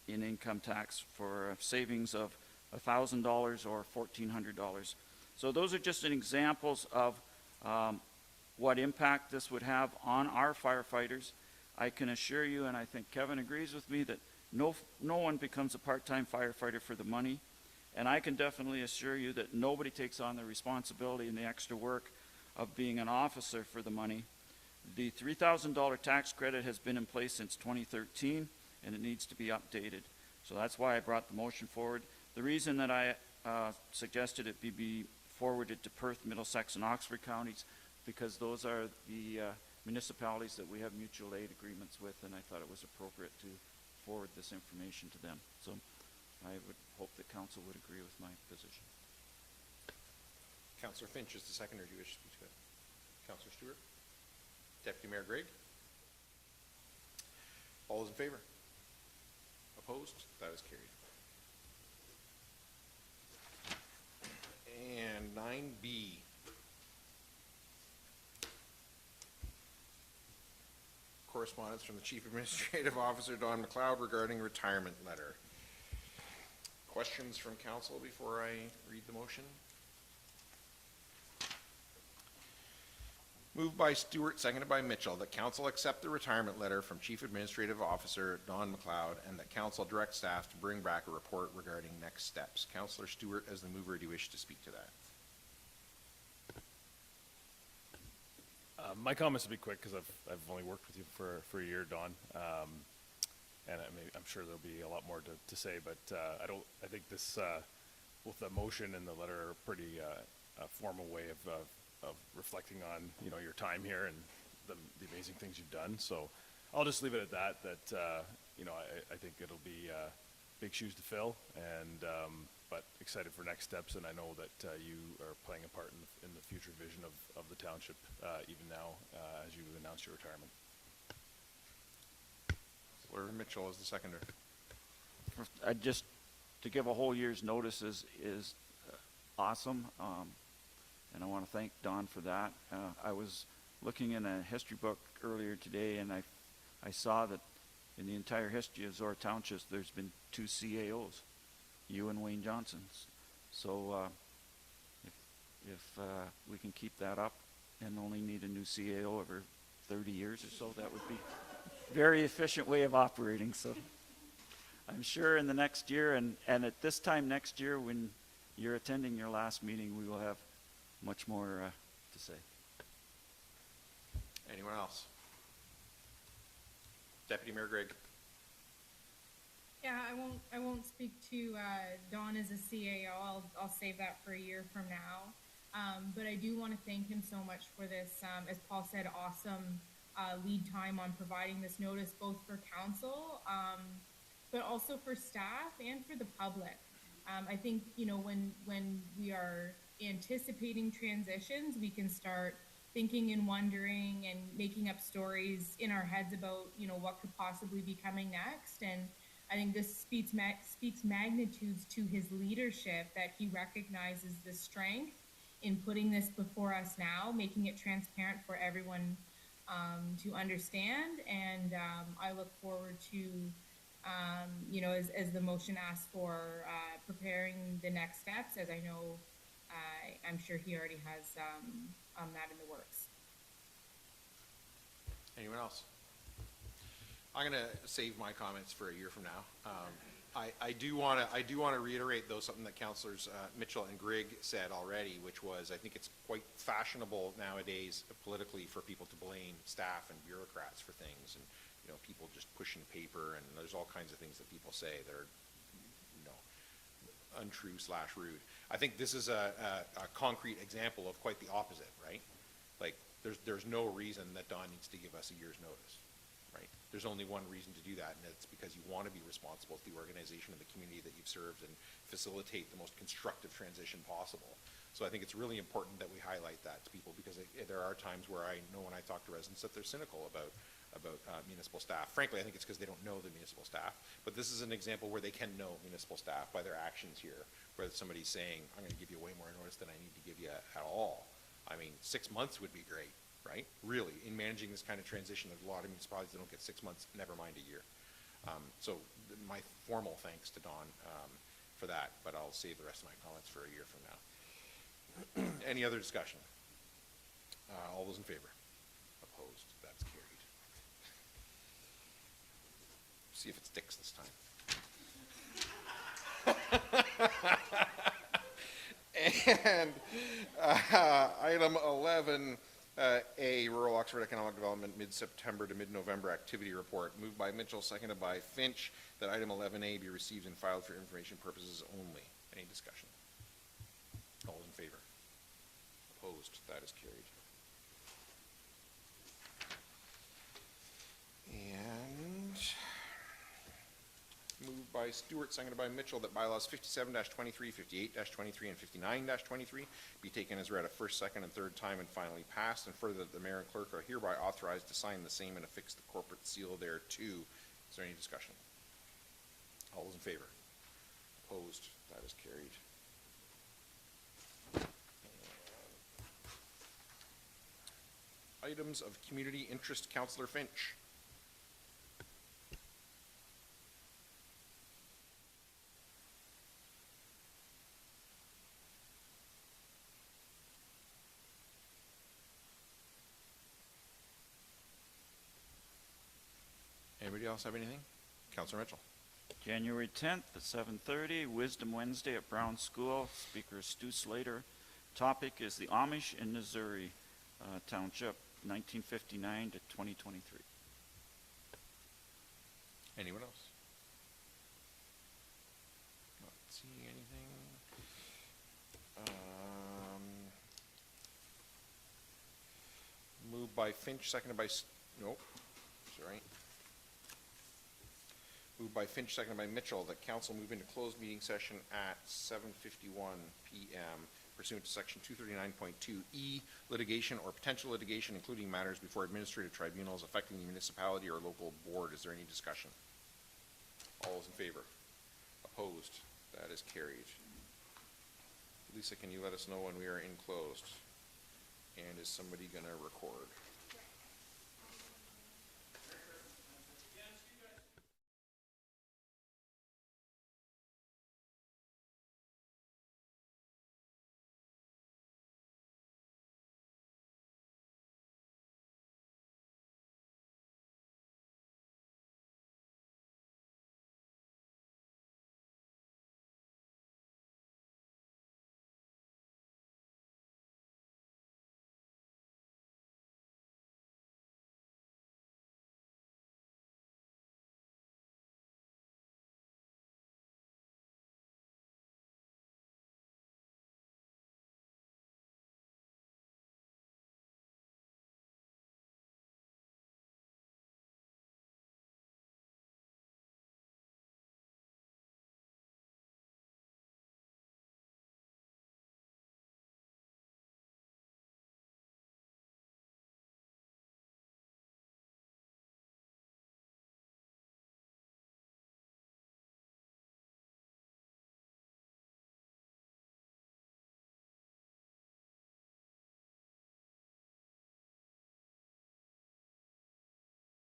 in income tax for savings of $1,000 or $1,400. So those are just examples of what impact this would have on our firefighters. I can assure you, and I think Kevin agrees with me, that no one becomes a part-time firefighter for the money. And I can definitely assure you that nobody takes on the responsibility and the extra work of being an officer for the money. The $3,000 tax credit has been in place since 2013, and it needs to be updated. So that's why I brought the motion forward. The reason that I suggested it be forwarded to Perth, Middlesex, and Oxford counties, because those are the municipalities that we have mutual aid agreements with, and I thought it was appropriate to forward this information to them. So I would hope that council would agree with my position. Councillor Finch is the seconder. Do you wish to speak to it? Councillor Stewart? Deputy Mayor Gregg? All those in favor? Opposed? That is carried. And 9B. Correspondence from the Chief Administrative Officer, Don MacLeod, regarding retirement letter. Questions from council before I read the motion? Moved by Stewart, seconded by Mitchell, that council accept the retirement letter from Chief Administrative Officer Don MacLeod, and that council direct staff to bring back a report regarding next steps. Councillor Stewart, as the mover, do you wish to speak to that? My comments will be quick because I've only worked with you for a year, Don. And I'm sure there'll be a lot more to say, but I think this, both the motion and the letter are pretty a formal way of reflecting on, your time here and the amazing things you've done. So I'll just leave it at that, I think it'll be big shoes to fill, and but excited for next steps, and I know that you are playing a part in the future vision of the township, even now, as you announced your retirement. Councillor Mitchell is the seconder. To give a whole year's notice is awesome, and I want to thank Don for that. I was looking in a history book earlier today, and I saw that in the entire history of Zorra Township, there's been 2 CAOs, you and Wayne Johnson's. So if we can keep that up and only need a new CAO every 30 years or so, that would be a very efficient way of operating. So I'm sure in the next year and at this time next year when you're attending your last meeting, we will have much more to say. Anyone else? Deputy Mayor Gregg. Yeah, I won't speak to Don as a CAO. I'll save that for a year from now. But I do want to thank him so much for this, as Paul said, awesome lead time on providing this notice, both for council, but also for staff and for the public. I think, when we are anticipating transitions, we can start thinking and wondering and making up stories in our heads about, what could possibly be coming next. And I think this speaks magnitudes to his leadership, that he recognizes the strength in putting this before us now, making it transparent for everyone to understand. And I look forward to, as the motion asks for, preparing the next steps, as I know, I'm sure he already has that in the works. Anyone else? I'm going to save my comments for a year from now. I do want to reiterate, though, something that Councillors Mitchell and Grigg said already, which was I think it's quite fashionable nowadays politically for people to blame staff and bureaucrats for things, and people just pushing paper, and there's all kinds of things that people say that are untrue/rude. I think this is a concrete example of quite the opposite, right? Like there's no reason that Don needs to give us a year's notice. Right? There's only one reason to do that, and it's because you want to be responsible to the organization and the community that you've served and facilitate the most constructive transition possible. So I think it's really important that we highlight that to people, because there are times where I know when I talk to residents that they're cynical about municipal staff. Frankly, I think it's because they don't know the municipal staff. But this is an example where they can know municipal staff by their actions here, where somebody's saying, I'm going to give you way more notice than I need to give you at all. I mean, 6 months would be great. Right? Really, in managing this kind of transition, there's a lot of municipalities that don't get 6 months, never mind a year. So my formal thanks to Don for that, but I'll save the rest of my comments for a year from now. Any other discussion? All those in favor? Opposed? That's carried. See if it sticks this time. And item 11. A, Rural Oxford Economic Development mid-September to mid-November activity report. Moved by Mitchell, seconded by Finch, that item 11A be received and filed for information purposes only. Any discussion? All those in favor? Opposed? That is carried. And moved by Stewart, seconded by Mitchell, that bylaws 57-23, 58-23, and 59-23 be taken as read a first, second, and third time and finally passed, and further that the mayor and clerk are hereby authorized to sign the same and affix the corporate seal thereto. Is there any discussion? All those in favor? Opposed? That is carried. Items of community interest, Councillor Finch. Anybody else have anything? Councillor Mitchell. January 10th at 7:30, Wisdom Wednesday at Brown School. Speaker is Stu Slater. Topic is the Amish in Missouri Township. 1959 to 2023. Anyone else? Not seeing anything. Moved by Finch, seconded by, nope, sorry. Moved by Finch, seconded by Mitchell, that council move into closed meeting session at 7:51 PM pursuant to section 239.2E, litigation or potential litigation, including matters before administrative tribunals affecting the municipality or local board. Is there any discussion? All those in favor? Opposed? That is carried. Lisa, can you let us know when we are in closed? And is somebody gonna record?